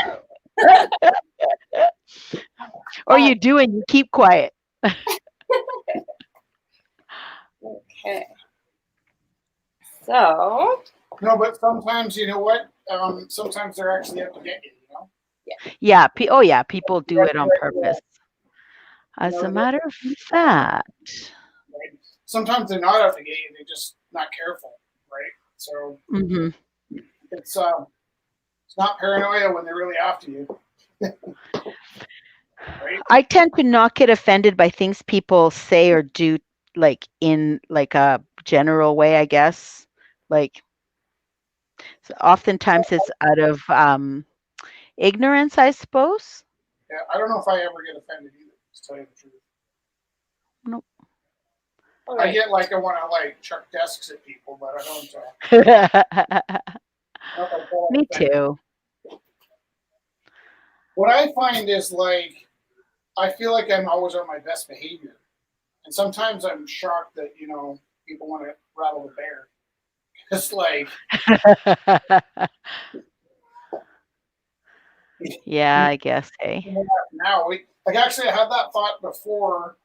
Or you do and you keep quiet. Okay. So. no, but sometimes, you know what? Sometimes they're actually out to get you, you know? Yeah. Oh, yeah. People do it on purpose. As a matter of fact. Right? Sometimes they're not out to get you, they're just not careful, right? So it's not paranoia when they're really after you. Right? I tend to not get offended by things people say or do, like in like a general way, I guess. Like, so oftentimes it's out of ignorance, I suppose. Yeah, I don't know if I ever get offended either, to tell you the truth. Nope. I get like I want to like chuck desks at people, but I don't. Me too. What I find is like I feel like I'm always on my best behavior, and sometimes I'm shocked that people want to rattle the bear. It's like Yeah, I guess. Hey. now actually I had that thought before.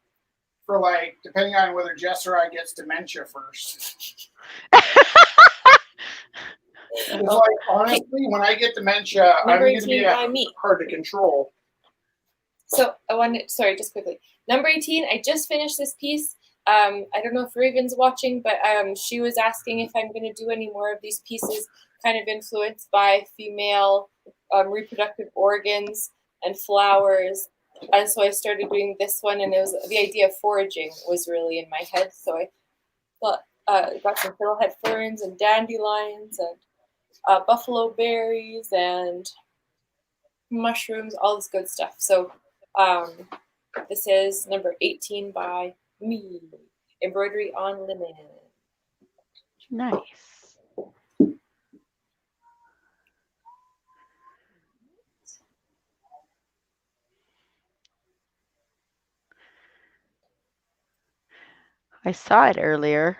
For like, depending on whether Jess or I gets dementia first. It's like, honestly, when I get dementia, I'm going to be hard to control. So I wanted, sorry, just quickly. Number 18, I just finished this piece. I don't know if Raven's watching, but she was asking if I'm going to do any more of these pieces kind of influenced by female reproductive organs and flowers. And so I started doing this one, and it was the idea of foraging was really in my head. So I thought got some fiddlehead ferns and dandelions and buffalo berries and mushrooms, all this good stuff. So this is number 18 by me. Embroidery on linen. Nice. I saw it earlier.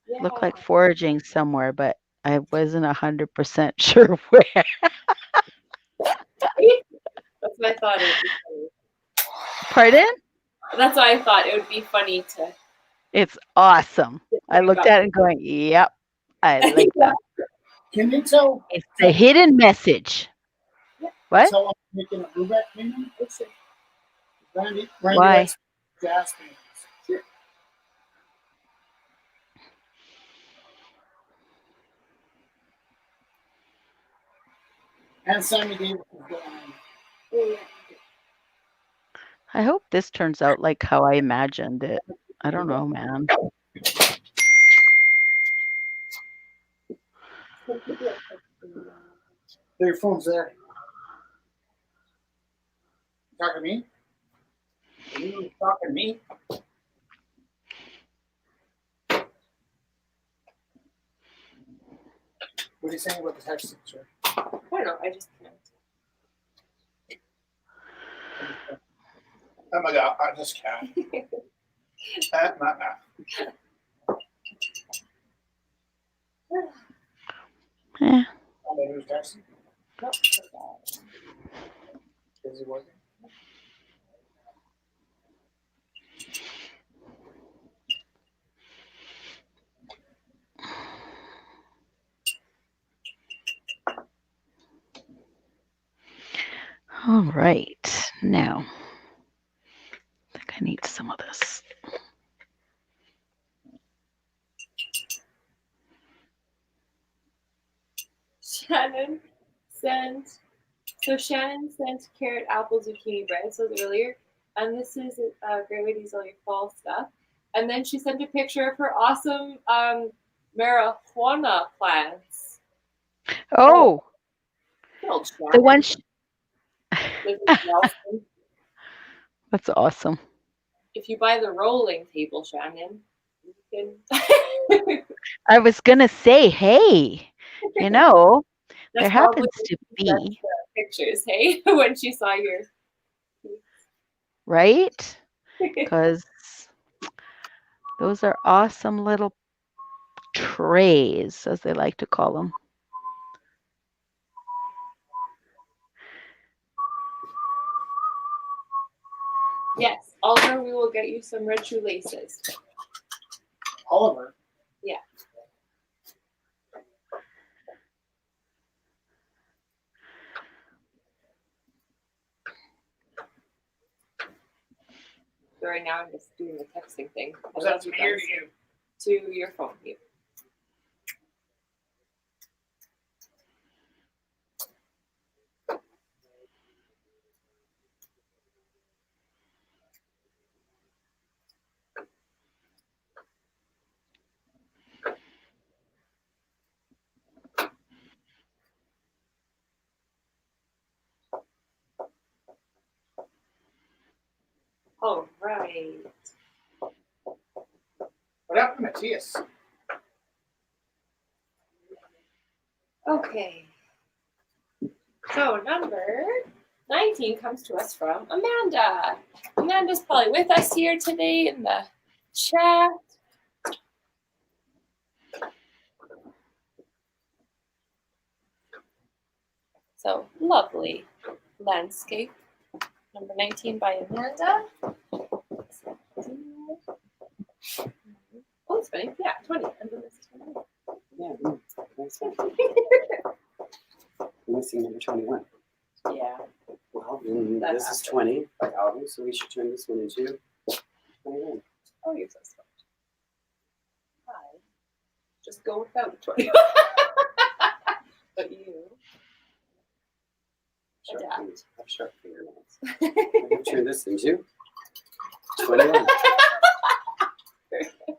Yeah. Looked like foraging somewhere, but I wasn't 100% sure where. That's what I thought it would be funny. Pardon? That's why I thought it would be funny to. It's awesome. I looked at it and going, yep, I like that. Can you tell? It's the hidden message. What? Tell I'm making a Rubeck painting? Randy Why? likes jazz paintings. Sure. And Sammy Davis is going. I hope this turns out like how I imagined it. I don't know, man. Your phone's there. Talking to me? Are you talking to me? What are you saying about the texting, sir? I don't know. I just can't. Oh my god, I just can't. Eh. Who's texting? Nope. Is he working? All right. Now, I think I need some of this. Shannon sent carrot, apple, zucchini bread. So earlier, and this is a great way to use all your fall stuff. And then she sent a picture of her awesome marijuana plants. Oh, Oh, the one. Nelson. That's awesome. If you buy the rolling table, Shannon, you can. I was gonna say, hey, you know, That's there happens probably to sent be, pictures, hey, when she saw your. right? Because those are awesome little trays, as they like to call them. Yes, Oliver, we will get you some red shoelaces. Oliver. Yeah. So right now I'm just doing the texting thing. Was that to me or to you? To your phone. You. All right. What happened to Matthias? Okay. So number 19 comes to us from Amanda. Amanda's probably with us here today in the chat. So lovely landscape. Number 19 by Amanda. Oh, it's funny. Yeah, 20. And then this is 21. Yeah, nice one. Missing number 21. Yeah. Well, then this is 20 by Alvin, so we should turn this one into 21. Oh, you're so smart. Hi. Just go without 20. But you. Sharp fingers. I have sharp fingernails. I'm going to turn this into 21.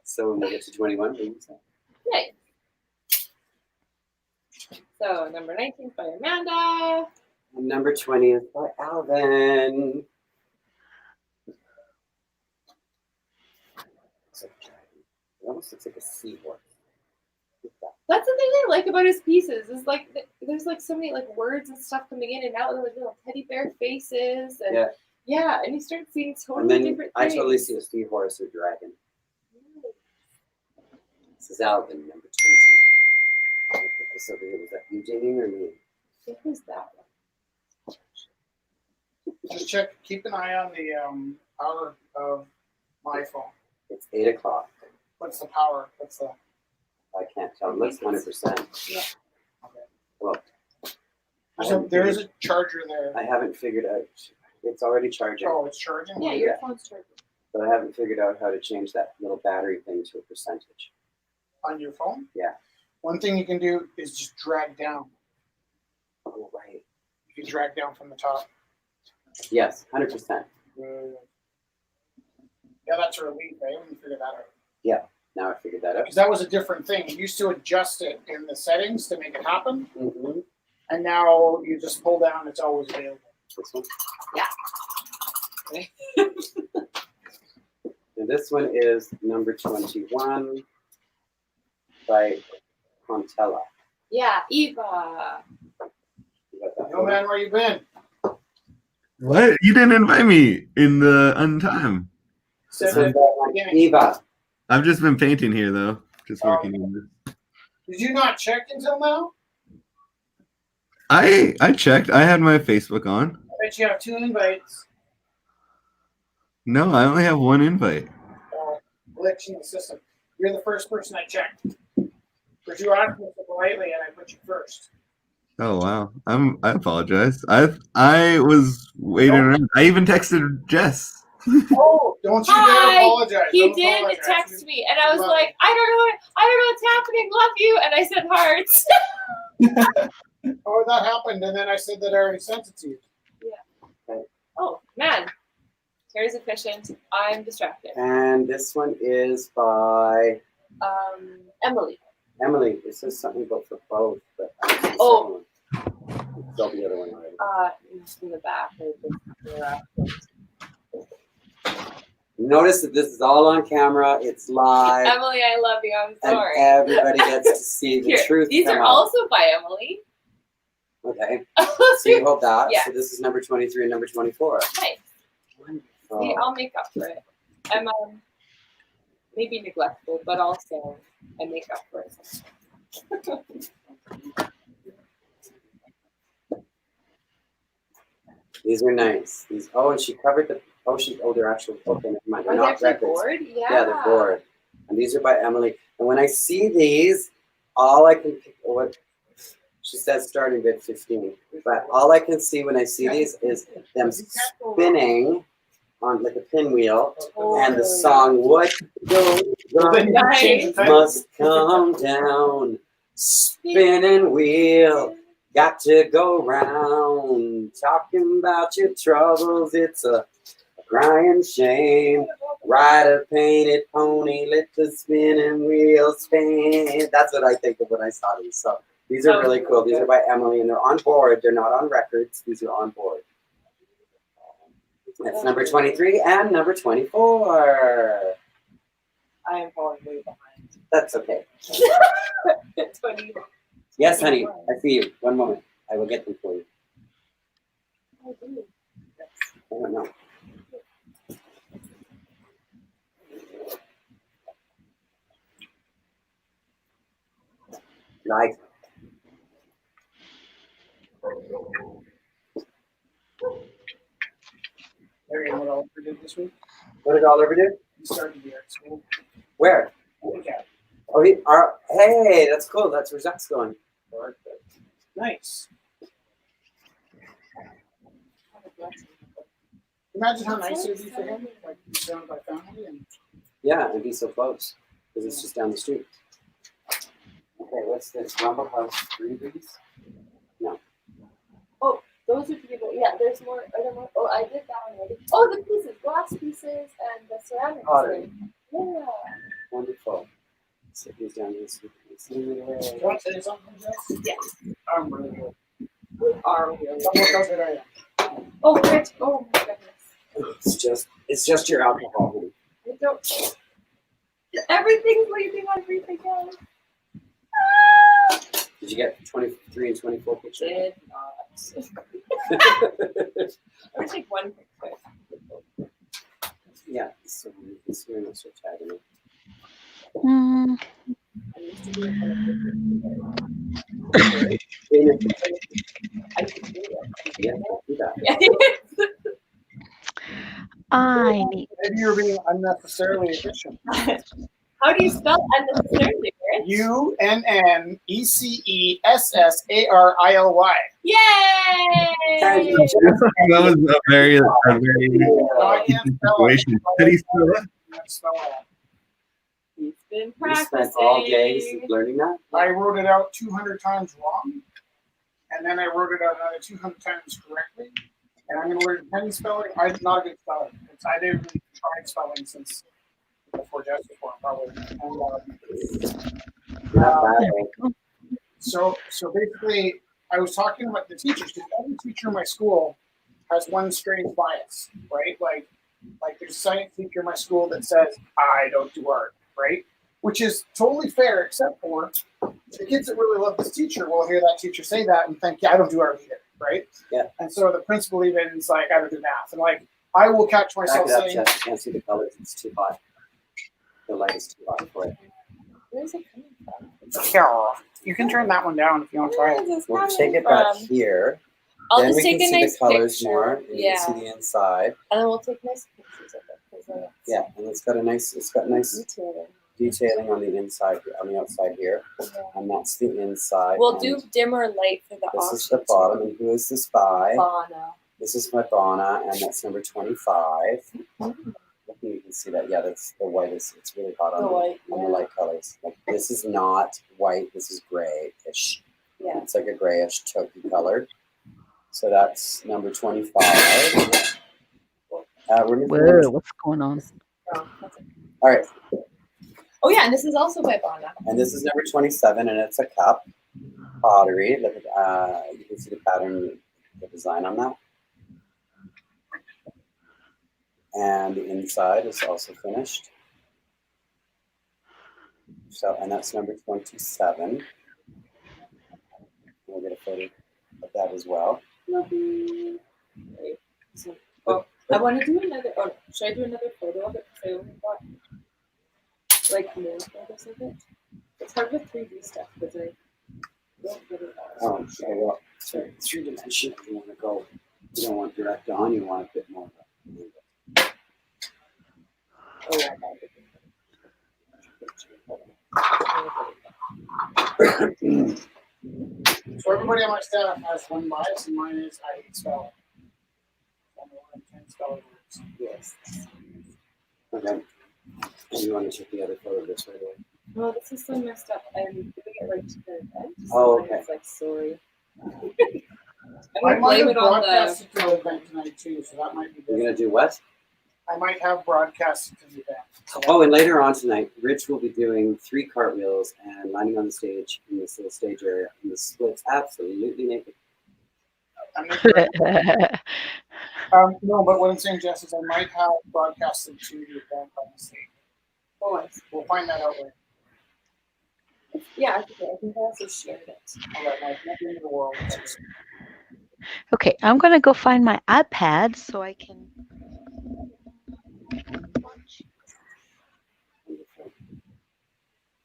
So when we get to 21, what do you say? Nice. So number 19 is by Amanda. And number 20 is by Alvin. It almost looks like a seahorse. That's the thing I like about his pieces. Is like there's like so many like words and stuff coming in and out, and like little teddy bear faces, and yeah, and you start seeing totally And then different I things. totally see a seahorse or dragon. This is Alvin, number 20. I'll put this over here. Was that you digging or me? I think who's that one? Just check. Keep an eye on the hour of my phone. It's 8 o'clock. What's the power? What's the? I can't tell. It looks 100%. Yeah. Okay. Well, So there is a charger there. I haven't figured out. It's already charging, Oh, it's charging. Yeah, your phone's charging. but I haven't figured out how to change that little battery thing to a percentage. On your phone. Yeah. One thing you can do is just drag down. Oh, right. You can drag down from the top. Yes, 100%. Yeah, that's a relief. I haven't figured that out. Now I figured that out. Because that was a different thing. You used to adjust it in the settings to make it happen, Mm-hmm. and now you just pull down. It's always available. This one? Yeah. And this one is number 21 by Contella. Yeah, Eva. You got that Yo, photo? man, where you been? What? You didn't invite me in the untime. Said This one's that- by Eva. I've just been painting here though. Just Oh. working on this. Did you not check until now? I checked. I had my Facebook on. I bet you have 2 invites. No, I only have one invite. Glitch in the system. You're the first person I checked. But you asked me so politely, and I put you first. Oh wow. I apologize. I was waiting around. I even texted Jess. Oh, don't you Hi. dare apologize. He Don't did apologize. text me, and I was Love like, I don't know what's happening. Love you, and I said hearts. Oh, that happened, and then I said that I already sent it to you. Oh man, Terry's efficient. I'm distracted. And this one is by Emily. Emily. It says something about for both, but I don't see the Oh. second one. It's all the other one already. Just in the back. Notice that this is all on camera. It's live. Emily, I love you. I'm And sorry. everybody gets to see the Here, truth. these come are out. also by Emily. Okay. So you hold that. Yeah. So this is number 23 and number 24. Nice. See, Oh, I'll make up for it. I'm maybe neglectful, but also I make up for it. these are nice. These. Oh, and she covered the. Oh, they're actual. Okay, never mind. They're Are they not actually records. bored? Yeah. Yeah, they're bored. And these are by Emily. And when I see these, all I can what she says starting bid 15. But all I can see when I see these is them spinning on like a pinwheel, and the song "What Goes Then you Nice. change the title. Must Come Down." Spinning wheel, got to go round. Talking about your troubles, it's a crying shame. Ride a painted pony, let the spinning wheel spin. That's what I think of when I saw these. So these are really cool. These are by Emily, and they're on board. They're not on records. These are on board. That's number 23 and number 24. I am falling way behind. That's okay. 20. Yes, honey. I see you. One moment. I will get them for you. I don't know. Like, Larry, what else we did this week? what did Oliver do? He started the art school. Where? Okay. Oh, hey, that's cool. That's where Zach's going. Nice. Imagine how nice it would be for him, like he's surrounded by family and Yeah, and be so close because it's just down the street. Okay, what's this? Rumble House freebies? Those are people. Yeah, there's more. Are there more? Oh, I did that one already. Oh, the pieces, glass pieces, and the ceramics. Pottery. Yeah. Wonderful. Sit these down here so we can see you want to say something, Jess? Yeah. I'm really good. Are really Someone knows that I am. Oh, Rich. Oh my goodness. It's just your alcohol. Honey. I don't. Everything's leaving on me again. Did you get 23 and 24 pictures? Did not. I'm gonna take one picture. Yeah, so you can see when I start tagging it. Hmm. I used to do it on a I could do it. Yeah, do that. Yeah. I need. Maybe you're being unnecessarily efficient. How do you spell unnecessarily, Rich? UNNECESSARILY. Yay! That was a very No, I can't spell it. situation. How do you spell that? I can't spell it. He's been You practicing. spent all day learning that? I wrote it out 200 times wrong, and then I wrote it out another 200 times correctly. And I'm going to learn penny spelling. I'm not a good speller. I didn't really try spelling since before Jess was born, probably. Not bad. So basically, I was talking about the teachers because every teacher in my school has one strange bias, right? Like there's a science teacher in my school that says I don't do art, right? Which is totally fair, except for the kids that really love this teacher will hear that teacher say that and think, yeah, I don't do art either, right? Yeah. And so the principal even is like, I don't do math, and like I will catch myself Back it up, saying, Jess. You can't see the colors. It's too hot. The light is too hot for it. Where's it coming from? yeah, you can turn that one down if you want to try it. Where is this We'll coming take it back from? here. I'll Then just we take can a see nice the colors picture. more. And Yeah. you can see the inside. And then we'll take nice pictures of it. 'Cause then it's Yeah, and it's got nice detailed. detailing on the inside, on the outside here, Yeah. and that's the inside. We'll and do dimmer light for the This option. is the bottom, and who is this by? Fauna. This is my Bonna, and that's number 25. You can see that. Yeah, that's the white. It's really hot on The white, on yeah. the light colors. Like this is not white. This is grayish. Yeah. It's like a grayish taupey color. So that's number 25. We're missing number Whoa, what's going on? Oh, that's it. All right, Oh, yeah, and this is also by Fauna. and this is number 27, and it's a cup pottery. Look at you can see the pattern, the design on that, and the inside is also finished. So, and that's number 27. We'll get a photo of that as well. Lovely. Right. So, I want to do another. Oh, should I do another photo of it? Because I only got like more photos of it. It's hard with 3D stuff because I don't really Oh, okay, well, so 3-dimensional, you want to go, you don't want direct on, you want a bit more. Oh, yeah. So everybody on my staff has one bias, and mine is I hate spelling. I'm the one that can't spell words. Yes. Okay. And you want to check the other photo of this right away? Oh, this is so messed up. I'm giving it right to the event. Oh, So okay. It's like, sorry. I'm I gonna might blame have it on the. broadcasted to the event tonight too, so that might be You're good. going to do what? I might have broadcasted to the event. So Oh, and later on tonight, Rich will be doing 3 cartwheels and landing on the stage in this little stage area, and the splits absolutely naked. I'm not no, but what I'm saying, Jess, is I might have broadcasted to the event on the stage. Oh, I see. We'll find that out later. Yeah, I think I also shared it. All right, Mike, nothing in the world. Okay, I'm gonna go find my iPad so I can.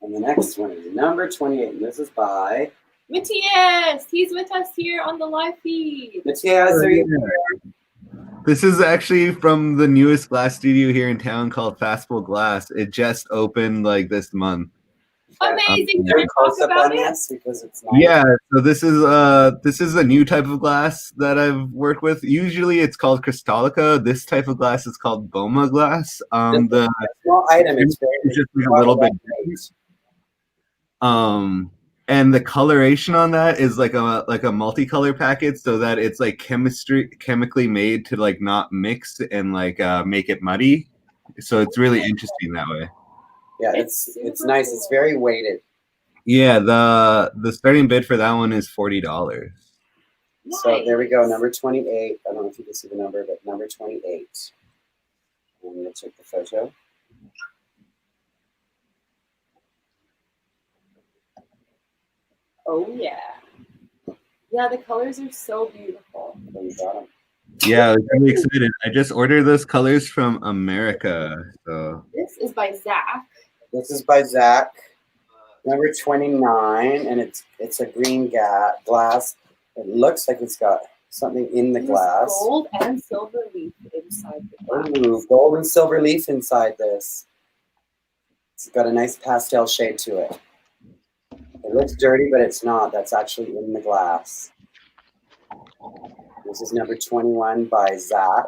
And the next one is number 28, and this is by Matthias, he's with us here on the live feed. Matthias. Are you This is actually from the newest glass studio here in town called Fastball Glass. It just opened like this month. Amazing. there Can a you close talk up about on it? this? Because it's nice. Yeah, so this is a new type of glass that I've worked with. Usually it's called Crystallica. This type of glass is called Boma glass. The Small item. It's it's just like a little bit different. And the coloration on that is like a multicolor packet so that it's like chemically made to like not mix and like make it muddy. So it's really interesting that way. Yeah, it's nice. It's very weighted. Yeah, the starting bid for that one is $40. So there we go, number 28. I don't know if you can see the number, but number 28. I'm gonna check the photo. Oh yeah. Yeah, the colors are so beautiful. There you got 'em. Yeah, I was really excited. I just ordered those colors from America. So This is by Zach. This is by Zach, number 29, and it's a green glass. It looks like it's got something in the There's glass. gold and silver leaf inside the glass. Ooh, gold and silver leaf inside this. It's got a nice pastel shade to it. It looks dirty, but it's not. That's actually in the glass. This is number 21 by Zach.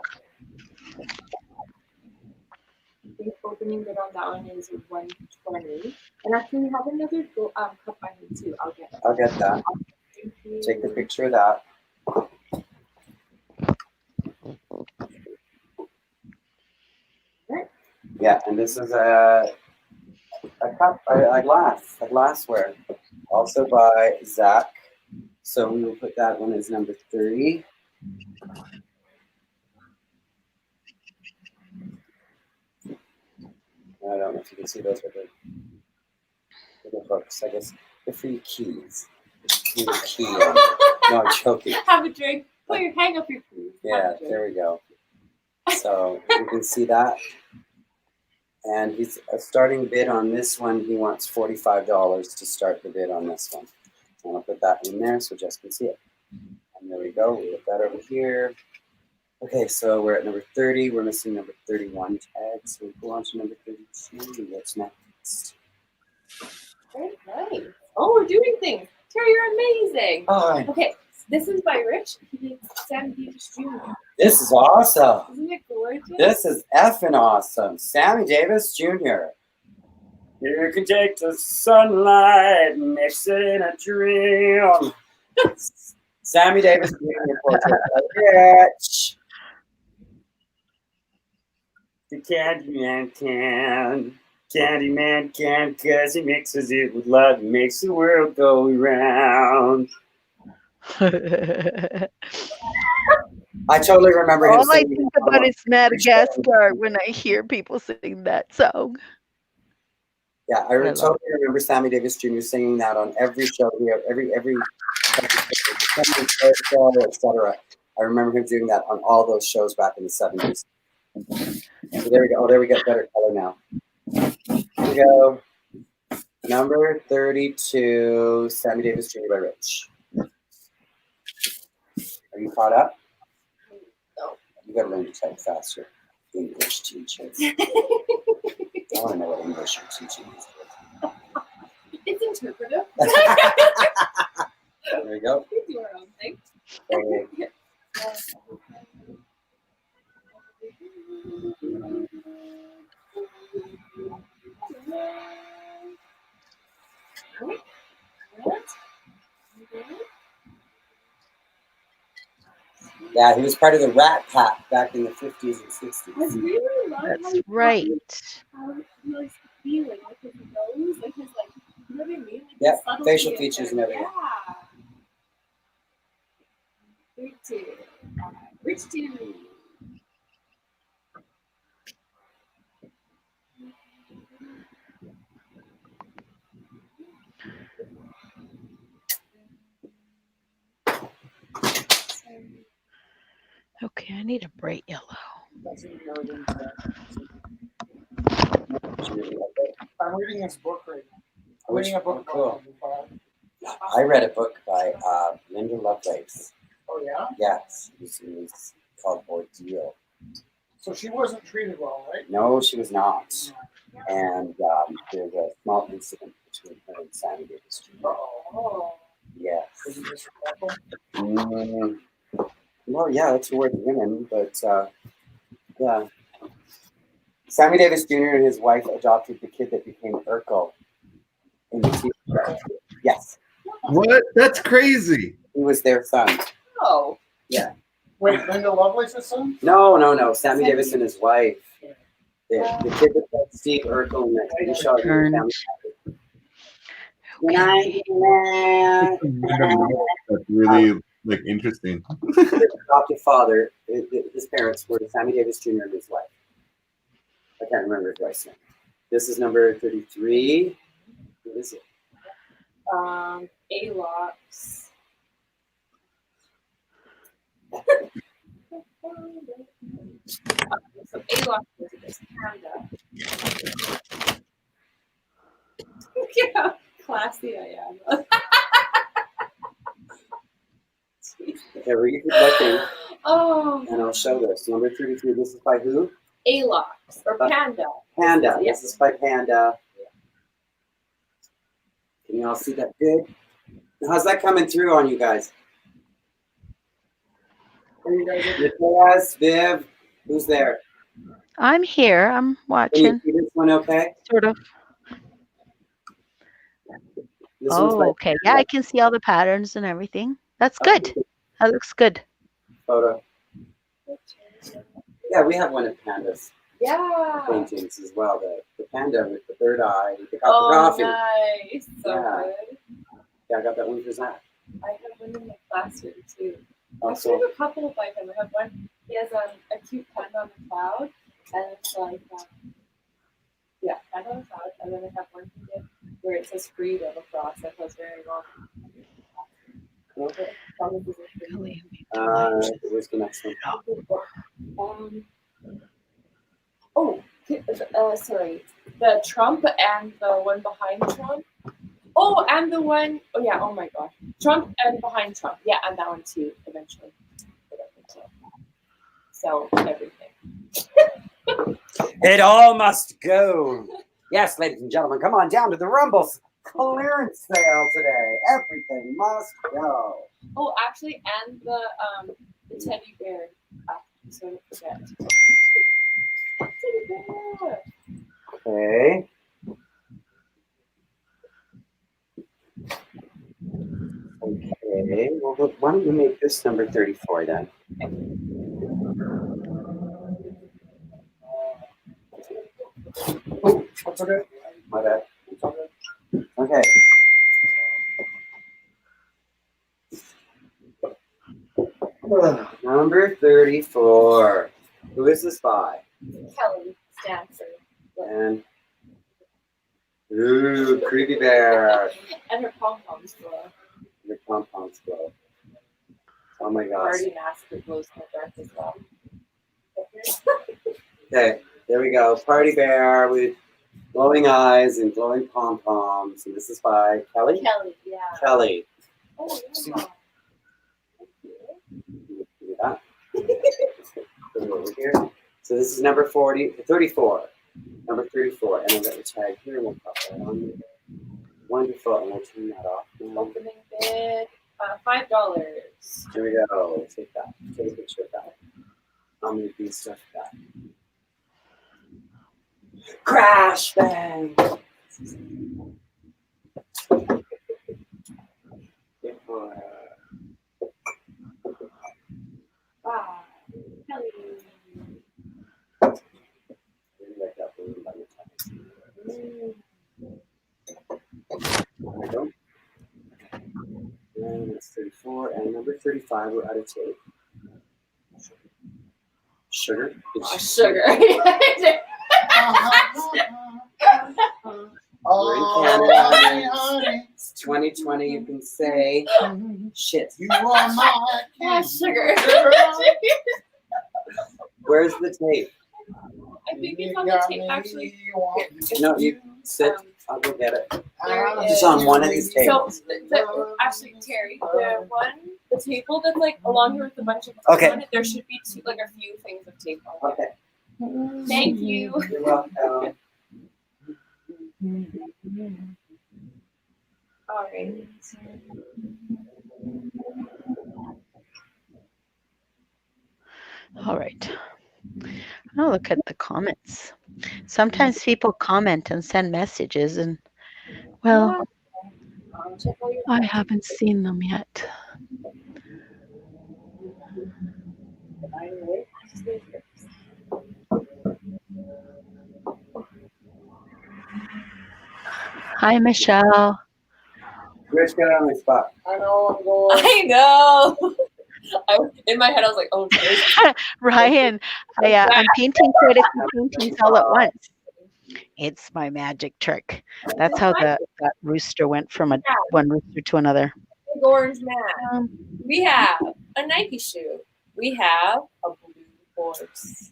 The opening bid on that one is 120. And actually, we have another cup I need too. I'll get it. I'll get that. Thank you. Take the picture of that. Yeah, and this is a cup, a glassware, also by Zach. So we will put that one as number 30. I don't know if you can see those with the hooks. I guess they're for your keys. Your key. No, I'm joking. Have a drink. Hang up your food. Yeah, there we go. So you can see that. And he's a starting bid on this one. He wants $45 to start the bid on this one. And I'll put that in there so Jess can see it. And there we go. We'll put that over here. Okay, so we're at number 30. We're missing number 31 tag. So we go on to number 32. What's next? Very nice. Oh, we're doing things. Terry, you're amazing. Oh, Okay, this is by Rich. He did Sam Davis Jr. this is awesome. Isn't it gorgeous? This is effing awesome. Sammy Davis Jr. You can take the sunlight and mix it in a dream. Sammy Davis Jr. portrait by Rich. The Candyman can. Candyman can, cause he mixes it with love and makes the world go round. I totally remember him All I singing think that about on is Madagascar when I hear people sing that song. Yeah, I love totally remember Sammy Davis Jr. singing that on every show, every show, etc. I remember him doing that on all those shows back in the 70s. So there we go. Oh, there we get better color now. Here we go. Number 32, Sammy Davis Jr. by Rich. Are you caught up? No. You gotta learn to type faster. English teachers. I want to know what English you're teaching is. It's interpretive. There we go. We do our own thing. Okay. Yeah, he was part of the Rat Pack back in the 50s and 60s. I really love how That's he right. how he was feeling like his nose, like his you know what I mean? Like Yeah, the subtlety facial of features it. and everything. Yeah. Rich two. Okay, I need a bright yellow. I'm reading this book right now. I'm Which reading a book cool. about I read a book by Linda Lovelace. Oh yeah? Yes, it was called Ordeal. So she wasn't treated well, right? No, she was not. And there's a small incident between her and Sammy Davis Jr. Oh. Yes. Was he disrespectful? Well, yeah, it's towards women, but yeah. Sammy Davis Jr. and his wife adopted the kid that became Urkel in the TV show. Yes, what? That's crazy. he was their son. Oh. Yeah. Wait, Linda Lovelace's son? No. Sammy Davis and his wife. The kid that played Steve Urkel in that TV show. Turned. Good night, Glenn. That's really like interesting. His adoptive father, his parents were Sammy Davis Jr. and his wife. I can't remember his wife's name. This is number 33. What is it? Alox. So Alox is this panda. Look at how classy I am. Okay, we're keep looking, Oh, and I'll show this. Number 33. This is by who? Alox or Panda. Panda. Yes. This is by Panda. Can you all see that good? How's that coming through on you guys? Nicholas, Viv, who's there? I'm here. I'm Can you watching. see this one okay? Sort of. This one's by Okay. Yeah, I can see all the patterns and everything. That's good. That looks good. Photo. Yeah, we have one of Panda's Yeah. paintings as well. The panda with the third eye, with the cup Oh, of coffee. nice. So Yeah. good. Yeah, I got that one for Zach. I have one in my classroom too. I Also, have a couple by him. I have one. He has a cute panda on the cloud, and it's like, yeah, panda on the cloud. And then I have one he did where it says freedom across. That was very long. okay. Really. Where's the next one? Sorry. The Trump and the one behind Trump. Oh, and the one, oh yeah, oh my gosh. Trump and behind Trump. Yeah, and that one too, eventually. So, everything. It all must go. Yes, ladies and gentlemen, come on down to the Rumbles clearance sale today. Everything must go. Oh, actually, and the teddy bear. So don't forget. Teddy bear. Okay. Okay. Well, why don't you make this number 34 then? Oh, that's okay. My bad. Okay. Number 34. Who is this by? Kelly Stanford. And ooh, creepy bear. And her pom-poms glow. Your pom-poms glow. Oh my gosh. Party master glows in the dark as well. Okay, there we go. Party bear with glowing eyes and glowing pom-poms. And this is by Kelly? Kelly, yeah. Kelly. Oh, yeah. Do that. Put it over here. So this is number 34. Number 34. And I've got the tag here. And we'll pop that on. Wonderful. And we'll turn that off now. Opening bid, $5. Here we go. Take that. Take a picture of that. I'm going to do stuff with that. Crash bang! Wow. Kelly. Like that balloon by your time. Mm. There we go. And that's 34. And number 35, we're out of tape. Sugar. Oh, sugar. Oh, Honey, honey, It's 2020, you can say shit. you are my Yeah, sugar. Where's the tape? I think it's on the tape, actually. No, you sit. I'll go get it. There it It's is. on one of these So, tables. actually, Terry, the table that's like along here with a bunch of Okay. on it, there should be like a few things of tape on it. Okay. Thank you. You're welcome. All right. All right. I'll look at the comments. Sometimes people comment and send messages, and well, Check all your I haven't seen them yet. Hi, Michelle. Rich, get on my spot. I know I'm going. I know. In my head, I was like, oh, no. Ryan, I'm painting quite a few paintings all at once. It's my magic trick. That's how that rooster went from one rooster to another. Big orange man. We have a Nike shoe. We have a blue horse.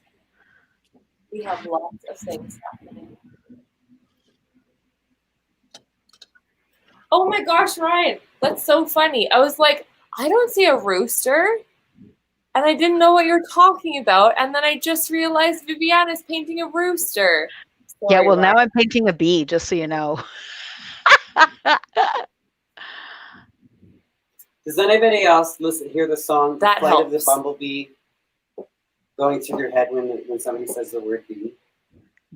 We have lots of things happening. Oh my gosh, Ryan, that's so funny. I was like, I don't see a rooster. And I didn't know what you're talking about. And then I just realized Viviana's painting a rooster. Yeah, Sorry, well, Ryan. now I'm painting a bee, just so you know. Does anybody else hear the song That Flight of the helps. Bumblebee going through your head when somebody says the word bee?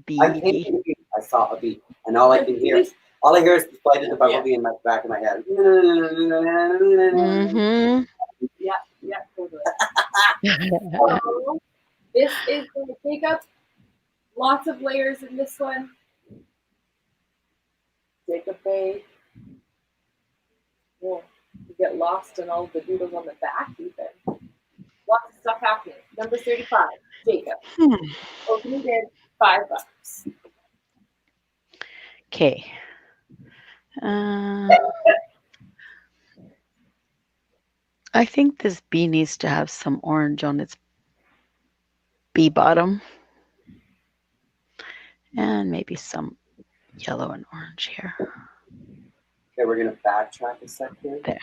Bee, I'm painting a bee. I saw a bee. And all I hear is the Flight of the Bumblebee in my back of my head. Mm-hmm. Yeah, totally. So, this is going to take up lots of layers in this one. Jacob Bay. Yeah, you get lost in all the doodles on the back, even. Lots of stuff happening. Number 35, Jacob. Opening bid, $5. Okay. I think this bee needs to have some orange on its bee bottom. And maybe some yellow and orange here. Okay, we're going to backtrack a second. There.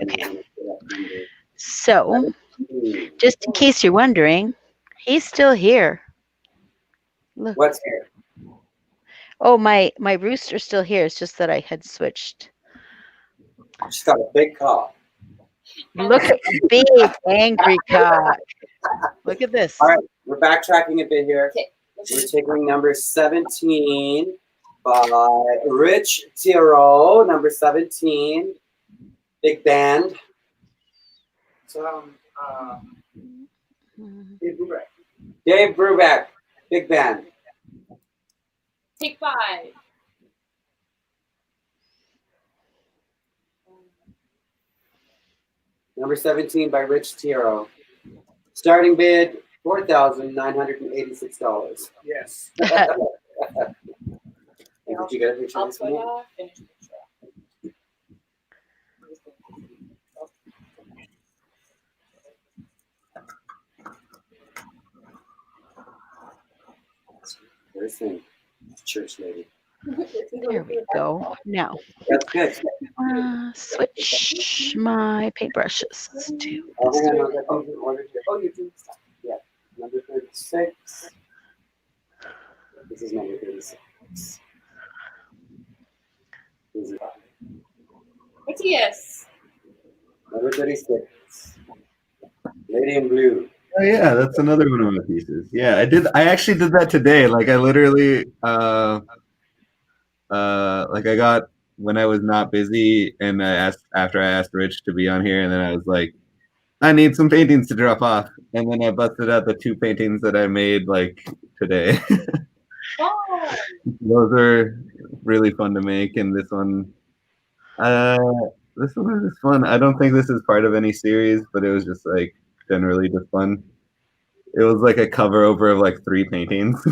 Okay. So, just in case you're wondering, he's still here. Look. What's here? Oh, my rooster's still here. It's just that I had switched. She's got a big cock. Look at big angry cock. Look at this. All right, we're backtracking a bit here. Okay. We're taking number 17 by Rich Tiro. Number 17, big band. So, Dave Brubeck. Dave Brubeck, big band. Take 5. Number 17 by Rich Tiro. Starting bid $4,986. Yes. And did you get a picture of I'll this put one? a finish picture. First thing, church lady. There we go. Now, That's good. switch my paintbrushes to Oh, hang on, this. no, oh, you do stuff. Yeah, number 36. This is number 36. This is Matthias. number 36. Lady in Blue. Oh yeah, that's another one of my pieces. Yeah, I actually did that today. Like I literally like I got when I was not busy and after I asked Rich to be on here, and then I was like, I need some paintings to drop off. And then I busted out the 2 paintings that I made like today. Oh. Those are really fun to make, and this one was just fun. I don't think this is part of any series, but it was just like generally just fun. It was like a cover over of like 3 paintings.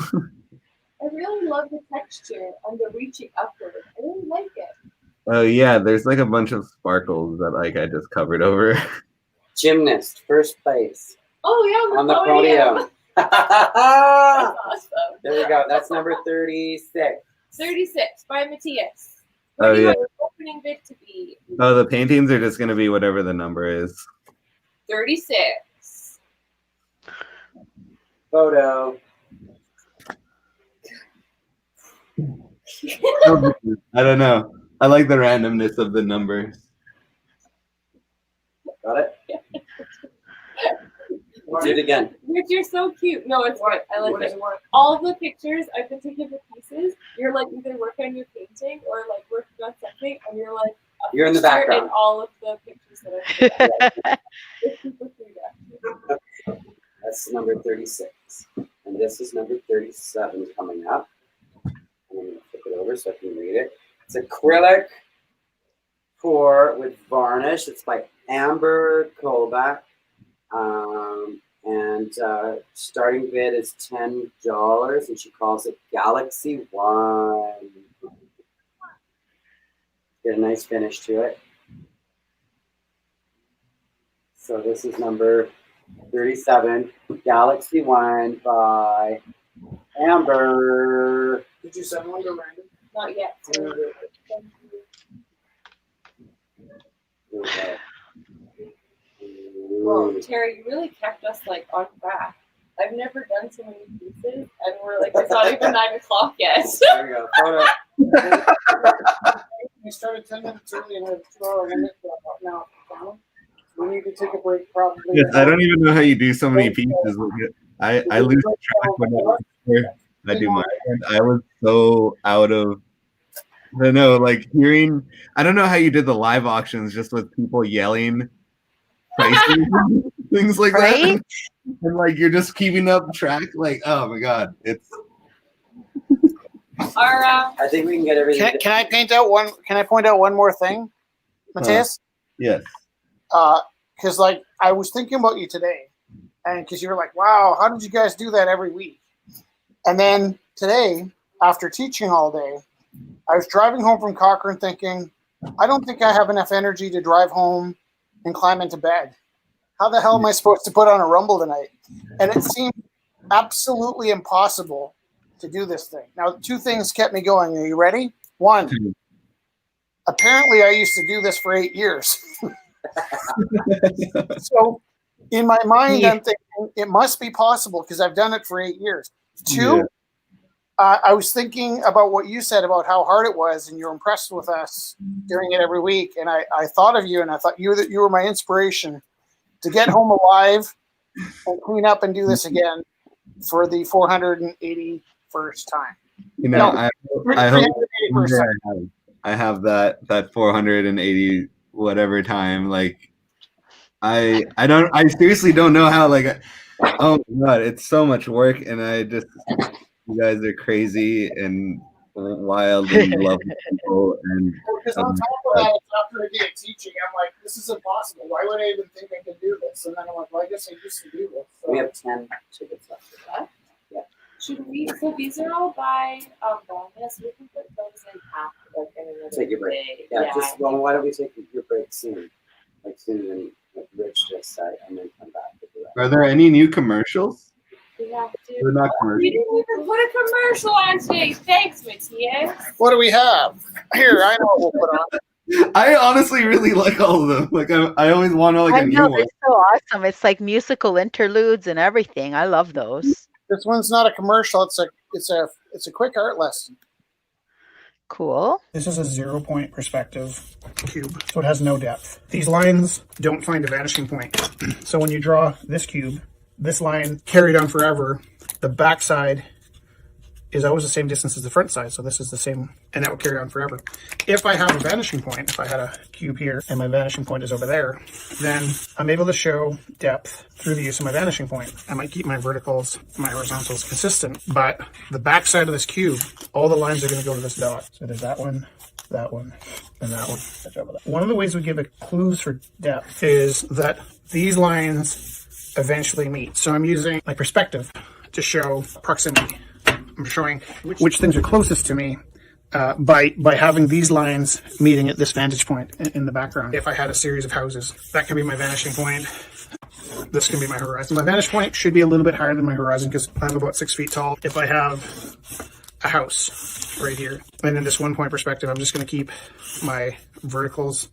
I really love the texture and the reaching upward. I really like it. Oh yeah, there's like a bunch of sparkles that like I just covered over. Gymnast, first place. Oh yeah, On the podium. That's awesome. There we go. That's number 36. 36 by Matthias. Oh, What do you yeah. want your opening bid to be? Oh, the paintings are just gonna be whatever the number is. 36. Photo. I don't know. I like the randomness of the numbers. Got it? Do it again. Rich, you're so cute. No, it's good. I like What is it. it worth? All the pictures I've been taking the pieces, you're like either working on your painting or like working on something, and you're like a You're in the picture background. in all of the pictures that I've taken. It's super cute, actually. That's number 36. And this is number 37 coming up. I'm going to flip it over so I can read it. It's acrylic 4 with varnish. It's by Amber Kolbach. And starting bid is $10, and she calls it Galaxy One. Get a nice finish to it. So this is number 37, Galaxy One by Amber. Did you send one to Randy? Not yet. Okay. Well, Terry, you really kept us like on track. I've never done so many pieces, and we're like, it's not even 9 o'clock yet. There we go. Photo. We started 10 minutes early and had a 2-hour limit now. We need to take a break probably. Yes, I don't even know how you do so many pieces. I lose track when I do mine. I was so out of, I don't know, like hearing, I don't know how you did the live auctions just with people yelling prices, things like Right? that. And like you're just keeping up track. Like, oh my God, it's. Our I think we can get everything. Can I point out one more thing, Matthias? Yes. Because like I was thinking about you today, and because you were like, "Wow, how did you guys do that every week?" And then today, after teaching all day, I was driving home from Cochrane thinking, "I don't think I have enough energy to drive home and climb into bed. How the hell am I supposed to put on a rumble tonight?" And it seemed absolutely impossible to do this thing. Now, 2 things kept me going. Are you ready? 1, apparently I used to do this for 8 years. So in my mind, I'm thinking it must be possible because I've done it for 8 years. 2, I was thinking about what you said about how hard it was, and you're impressed with us doing it every week. And I thought of you, and I thought you were my inspiration to get home alive and clean up and do this again for the 481st time. You know, No, I hope 381st time. I have that 480 whatever time. Like I seriously don't know how, like, oh my God, it's so much work, and you guys are crazy and wild and lovely people, and Because on top of that, after a day of teaching, I'm like, this is impossible. Why would I even think I could do this? And then I'm like, well, I guess I used to do this. So. We have 10 tickets left. should we? So these are all by bonus. We can put those in half, like in another Take your break. day. Yeah, why don't we take your break soon? Like sooner than Rich just said, and then come back to do that. are there any new commercials? We have They're to. not We commercials. didn't even put a commercial on today. Thanks, Matthias. What do we have? Here, I know what we'll put on. I honestly really like all of them. Like I always want to I a new know, one. they're so awesome. It's like musical interludes and everything. I love those. This one's not a commercial. It's a quick art lesson. Cool. This is a 0-point perspective cube, so it has no depth. These lines don't find a vanishing point. So when you draw this cube, this line carried on forever. The back side is always the same distance as the front side, so this is the same, and that will carry on forever. If I have a vanishing point, if I had a cube here and my vanishing point is over there, then I'm able to show depth through the use of my vanishing point. I might keep my verticals, my horizontals consistent, but the back side of this cube, all the lines are going to go to this dot. So there's that one, and that one. One of the ways we give it clues for depth is that these lines eventually meet. So I'm using my perspective to show proximity. I'm showing which things are closest to me by having these lines meeting at this vantage point in the background. If I had a series of houses, that can be my vanishing point. This can be my horizon. My vantage point should be a little bit higher than my horizon because I'm about 6 feet tall. If I have a house right here, and in this 1-point perspective, I'm just going to keep my verticals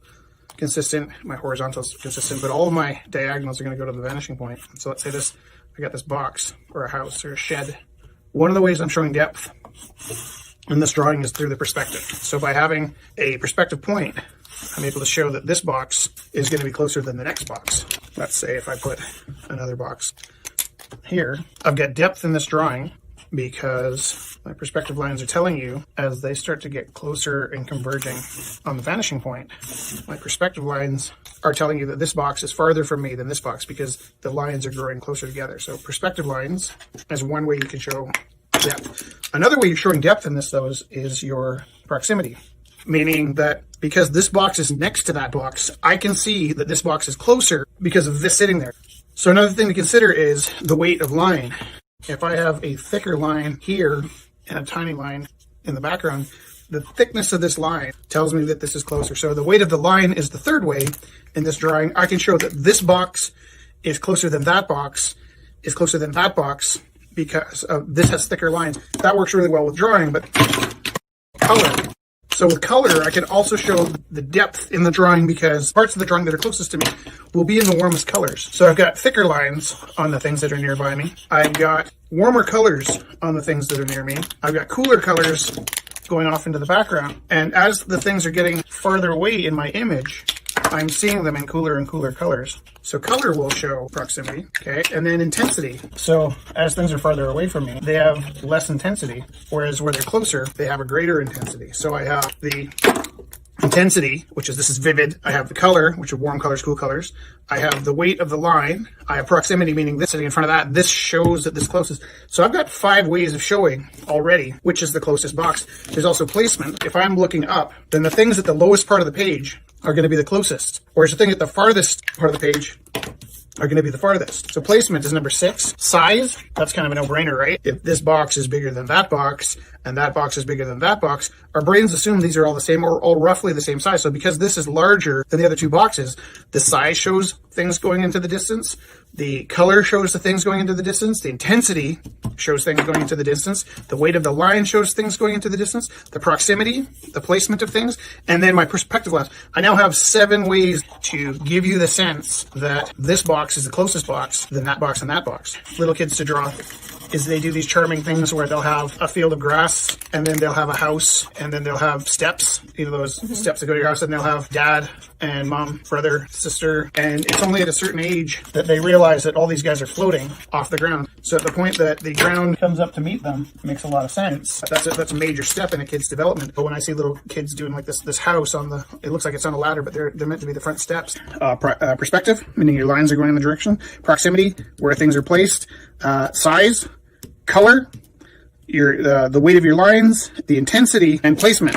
consistent, my horizontals consistent, but all of my diagonals are going to go to the vanishing point. So let's say I got this box or a house or a shed. One of the ways I'm showing depth in this drawing is through the perspective. So by having a perspective point, I'm able to show that this box is going to be closer than the next box. Let's say if I put another box here, I've got depth in this drawing because my perspective lines are telling you as they start to get closer and converging on the vanishing point, my perspective lines are telling you that this box is farther from me than this box because the lines are growing closer together. So perspective lines is one way you can show depth. Another way you're showing depth in this, though, is your proximity, meaning that because this box is next to that box, I can see that this box is closer because of this sitting there. So another thing to consider is the weight of line. If I have a thicker line here and a tiny line in the background, the thickness of this line tells me that this is closer. So the weight of the line is the third way in this drawing. I can show that this box is closer than that box, is closer than that box, because this has thicker lines. That works really well with drawing, but color. So with color, I can also show the depth in the drawing because parts of the drawing that are closest to me will be in the warmest colors. So I've got thicker lines on the things that are nearby me. I've got warmer colors on the things that are near me. I've got cooler colors going off into the background. And as the things are getting farther away in my image, I'm seeing them in cooler and cooler colors. So color will show proximity, okay? And then intensity. So as things are farther away from me, they have less intensity, whereas where they're closer, they have a greater intensity. So I have the intensity, which is, this is vivid. I have the color, which are warm colors, cool colors. I have the weight of the line. I have proximity, meaning this sitting in front of that. This shows that this closest. So I've got 5 ways of showing already which is the closest box. There's also placement. If I'm looking up, then the things at the lowest part of the page are going to be the closest, whereas the thing at the farthest part of the page are going to be the farthest. So placement is number 6. Size, that's kind of a no-brainer, right? If this box is bigger than that box, and that box is bigger than that box, our brains assume these are all the same or all roughly the same size. So because this is larger than the other 2 boxes, the size shows things going into the distance. The color shows the things going into the distance. The intensity shows things going into the distance. The weight of the line shows things going into the distance. The proximity, the placement of things, and then my perspective glass. I now have 7 ways to give you the sense that this box is the closest box than that box and that box. Little kids to draw is they do these charming things where they'll have a field of grass, and then they'll have a house, and then they'll have steps, those steps that go to your house, and they'll have dad and mom, brother, sister, and it's only at a certain age that they realize that all these guys are floating off the ground. So at the point that the ground comes up to meet them, it makes a lot of sense. That's a major step in a kid's development. But when I see little kids doing like this house on the, it looks like it's on a ladder, but they're meant to be the front steps. Perspective, meaning your lines are going in the direction. Proximity, where things are placed. Size, color, the weight of your lines, the intensity, and placement.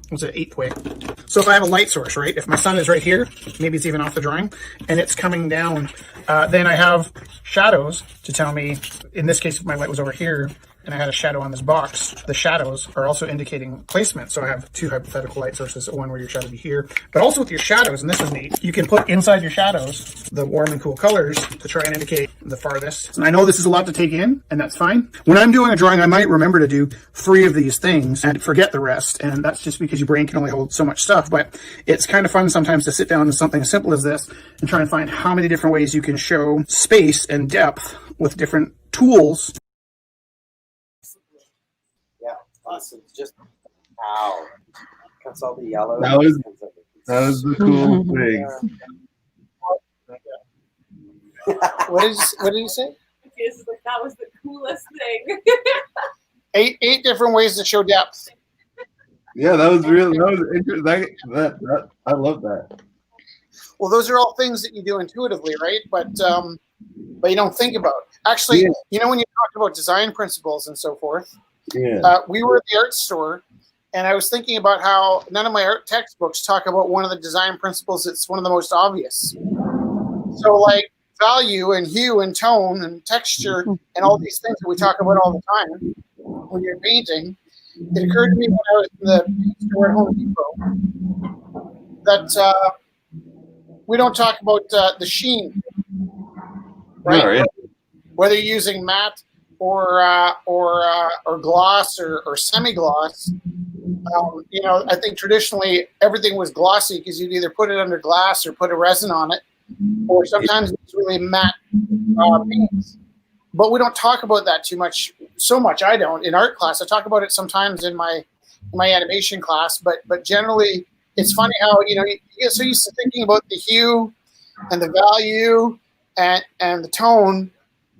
What's an 8th way? So if I have a light source, right? If my sun is right here, maybe it's even off the drawing, and it's coming down, then I have shadows to tell me, in this case, if my light was over here, and I had a shadow on this box, the shadows are also indicating placement. So I have 2 hypothetical light sources, one where your shadow would be here, but also with your shadows, and this is neat, you can put inside your shadows the warm and cool colors to try and indicate the farthest. And I know this is a lot to take in, and that's fine. When I'm doing a drawing, I might remember to do 3 of these things and forget the rest, and that's just because your brain can only hold so much stuff, but it's kind of fun sometimes to sit down to something as simple as this and try and find how many different ways you can show space and depth with different tools. Awesome. Just ow. Cuts all the yellow. That was the cool thing. What did you say? That was the coolest thing. 8 different ways to show depth. Yeah, that was interesting. That I love that. Well, those are all things that you do intuitively, right? But you don't think about. Actually, Yeah. You know, when you talk about design principles and so forth, Yeah. we were at the art store, and I was thinking about how none of my art textbooks talk about one of the design principles that's one of the most obvious. So like value and hue and tone and texture and all these things that we talk about all the time when you're painting, it occurred to me when I was in the store at Home Depot that we don't talk about the sheen, right? Oh, yeah. Whether you're using matte or gloss or semi-gloss. I think traditionally everything was glossy because you'd either put it under glass or put a resin on it, or sometimes it's really matte paints. But we don't talk about that too much. So much I don't in art class. I talk about it sometimes in my animation class, but generally it's funny how you get so used to thinking about the hue and the value and the tone.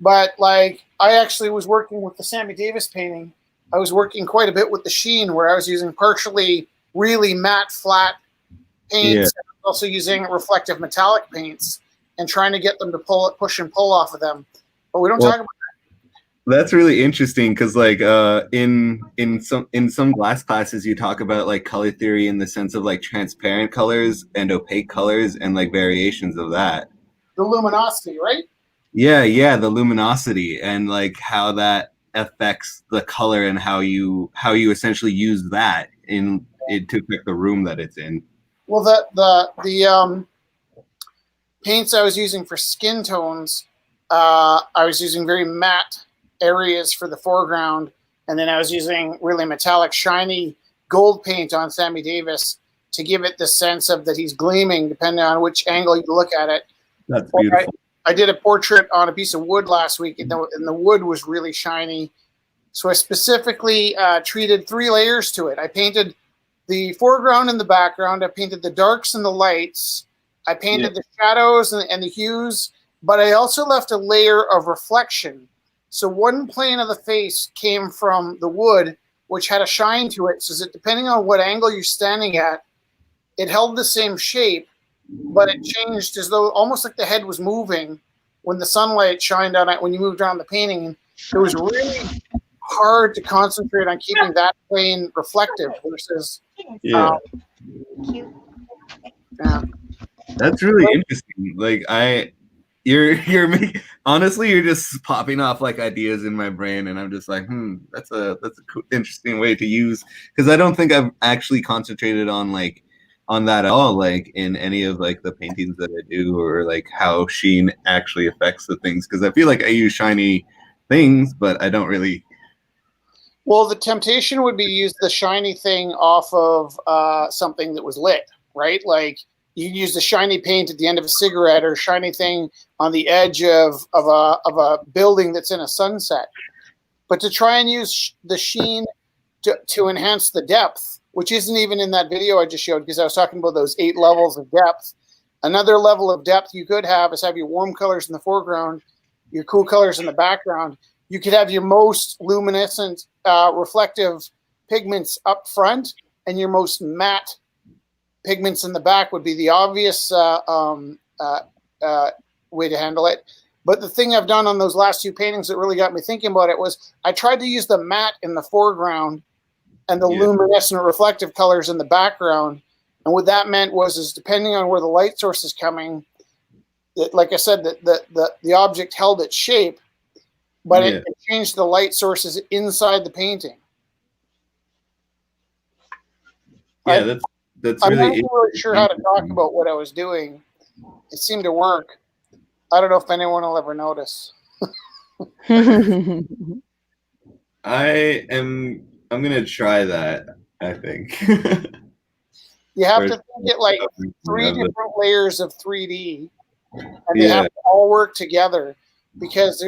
But like I actually was working with the Sammy Davis painting. I was working quite a bit with the sheen, where I was using partially really matte flat paints, and also using reflective metallic paints, and trying to get them to push and pull off of them. But we don't talk about That's really interesting because like in some glass classes you talk about like color theory in the sense of like transparent colors and opaque colors and like variations of that. The luminosity, right? Yeah, the luminosity and like how that affects the color and how you essentially use that in it to affect the room that it's in. Well, the paints I was using for skin tones, I was using very matte areas for the foreground, and then I was using really metallic, shiny gold paint on Sammy Davis to give it the sense of that he's gleaming, depending on which angle you look at it. That's beautiful. I did a portrait on a piece of wood last week, and the wood was really shiny. So I specifically treated 3 layers to it. I painted the foreground and the background. I painted the darks and the lights. I painted the shadows and the hues, but I also left a layer of reflection. So one plane of the face came from the wood, which had a shine to it, so that depending on what angle you're standing at, it held the same shape, but it changed as though almost like the head was moving when the sunlight shined on it when you moved around the painting. It was really hard to concentrate on keeping that plane reflective versus Yeah. That's really interesting. Like you're making, honestly, you're just popping off like ideas in my brain, and I'm just like, that's a cool, interesting way to use, because I don't think I've actually concentrated on that at all, like in any of like the paintings that I do, or like how sheen actually affects the things, because I feel like I use shiny things, but I don't really. Well, the temptation would be to use the shiny thing off of something that was lit, right? Like you use the shiny paint at the end of a cigarette, or shiny thing on the edge of a building that's in a sunset. But to try and use the sheen to enhance the depth, which isn't even in that video I just showed, because I was talking about those 8 levels of depth. Another level of depth you could have is have your warm colors in the foreground, your cool colors in the background. You could have your most luminescent, reflective pigments up front, and your most matte pigments in the back would be the obvious way to handle it. But the thing I've done on those last 2 paintings that really got me thinking about it was I tried to use the matte in the foreground and the luminescent reflective colors in the background. And what that meant was depending on where the light source is coming, like I said, the object held its shape, but it changed the light sources inside the painting. Yeah, that's I'm really. not really sure how to talk about what I was doing. It seemed to work. I don't know if anyone will ever notice. I'm gonna try that, I think. You have to think it like 3 different layers of 3D, and they have to all work together, because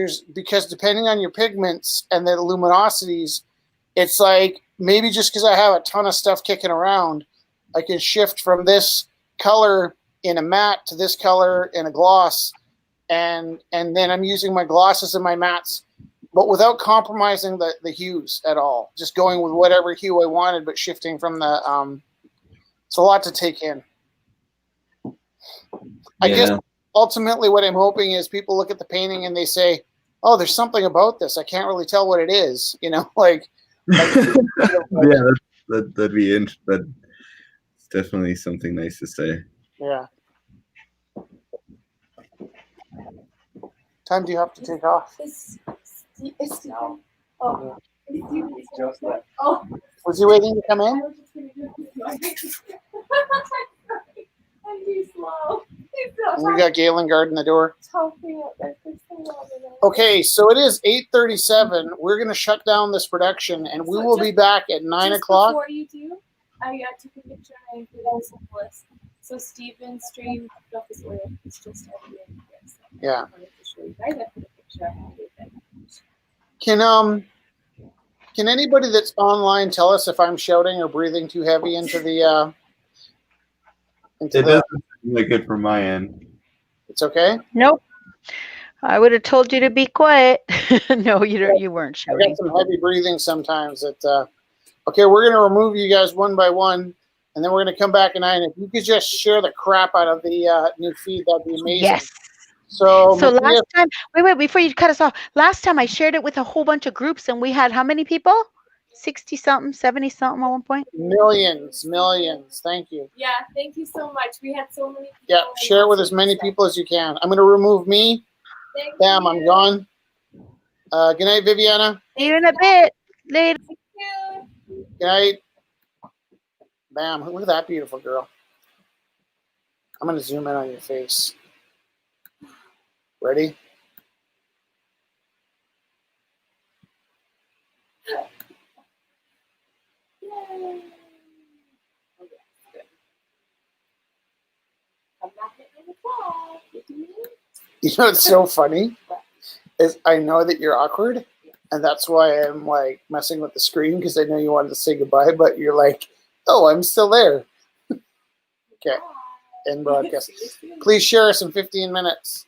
depending on your pigments and their luminosities, it's like maybe just because I have a ton of stuff kicking around, I can shift from this color in a matte to this color in a gloss, and then I'm using my glosses and my mattes, but without compromising the hues at all. Just going with whatever hue I wanted, but shifting from the it's a lot to take in. I guess ultimately what I'm hoping is people look at the painting and they say, oh, there's something about this. I can't really tell what it is, like yeah, that'd be interesting. That's definitely something nice to say. Yeah. Time do you have to take off? No. Oh. Just left. Oh. Was he waiting to come in? I'm too slow. We got Galen guarding the door. Okay, so it is 8:37. We're going to shut down this production, and we will be back at 9 o'clock. Before you do, I took a picture and I included Semblance. So Steven's stream off his oil. It's just at the end here. So Yeah. I wanted to show you guys. I put a picture. Can anybody that's online tell us if I'm shouting or breathing too heavy into the it doesn't seem like it from my end. It's okay? Nope. I would have told you to be quiet. No, you weren't I shouting. got some heavy breathing sometimes. Okay, we're gonna remove you guys one by one, and then we're gonna come back at 9. If you could just share the crap out of the new feed, that'd be amazing. Yes. So, So Matthias, last time, wait, before you cut us off, last time I shared it with a whole bunch of groups and we had how many people? 60 something, 70 something at one point. millions. Thank you. Yeah, thank you so much. We had so many people. Yeah, share it with as many people as you can. I'm going to remove me. Thank Bam, you. I'm gone. Good night, Viviana. See you in a bit. Later. Thank you. Good night. Bam, look at that beautiful girl. I'm going to zoom in on your face. Ready? Yay. Okay, good. I'm not hitting the wall. You know what's so funny? Is I know that you're awkward, and that's why I'm like messing with the screen because I know you wanted to say goodbye, but you're like, oh, I'm still there. Okay, end broadcast. Please share us in 15 minutes.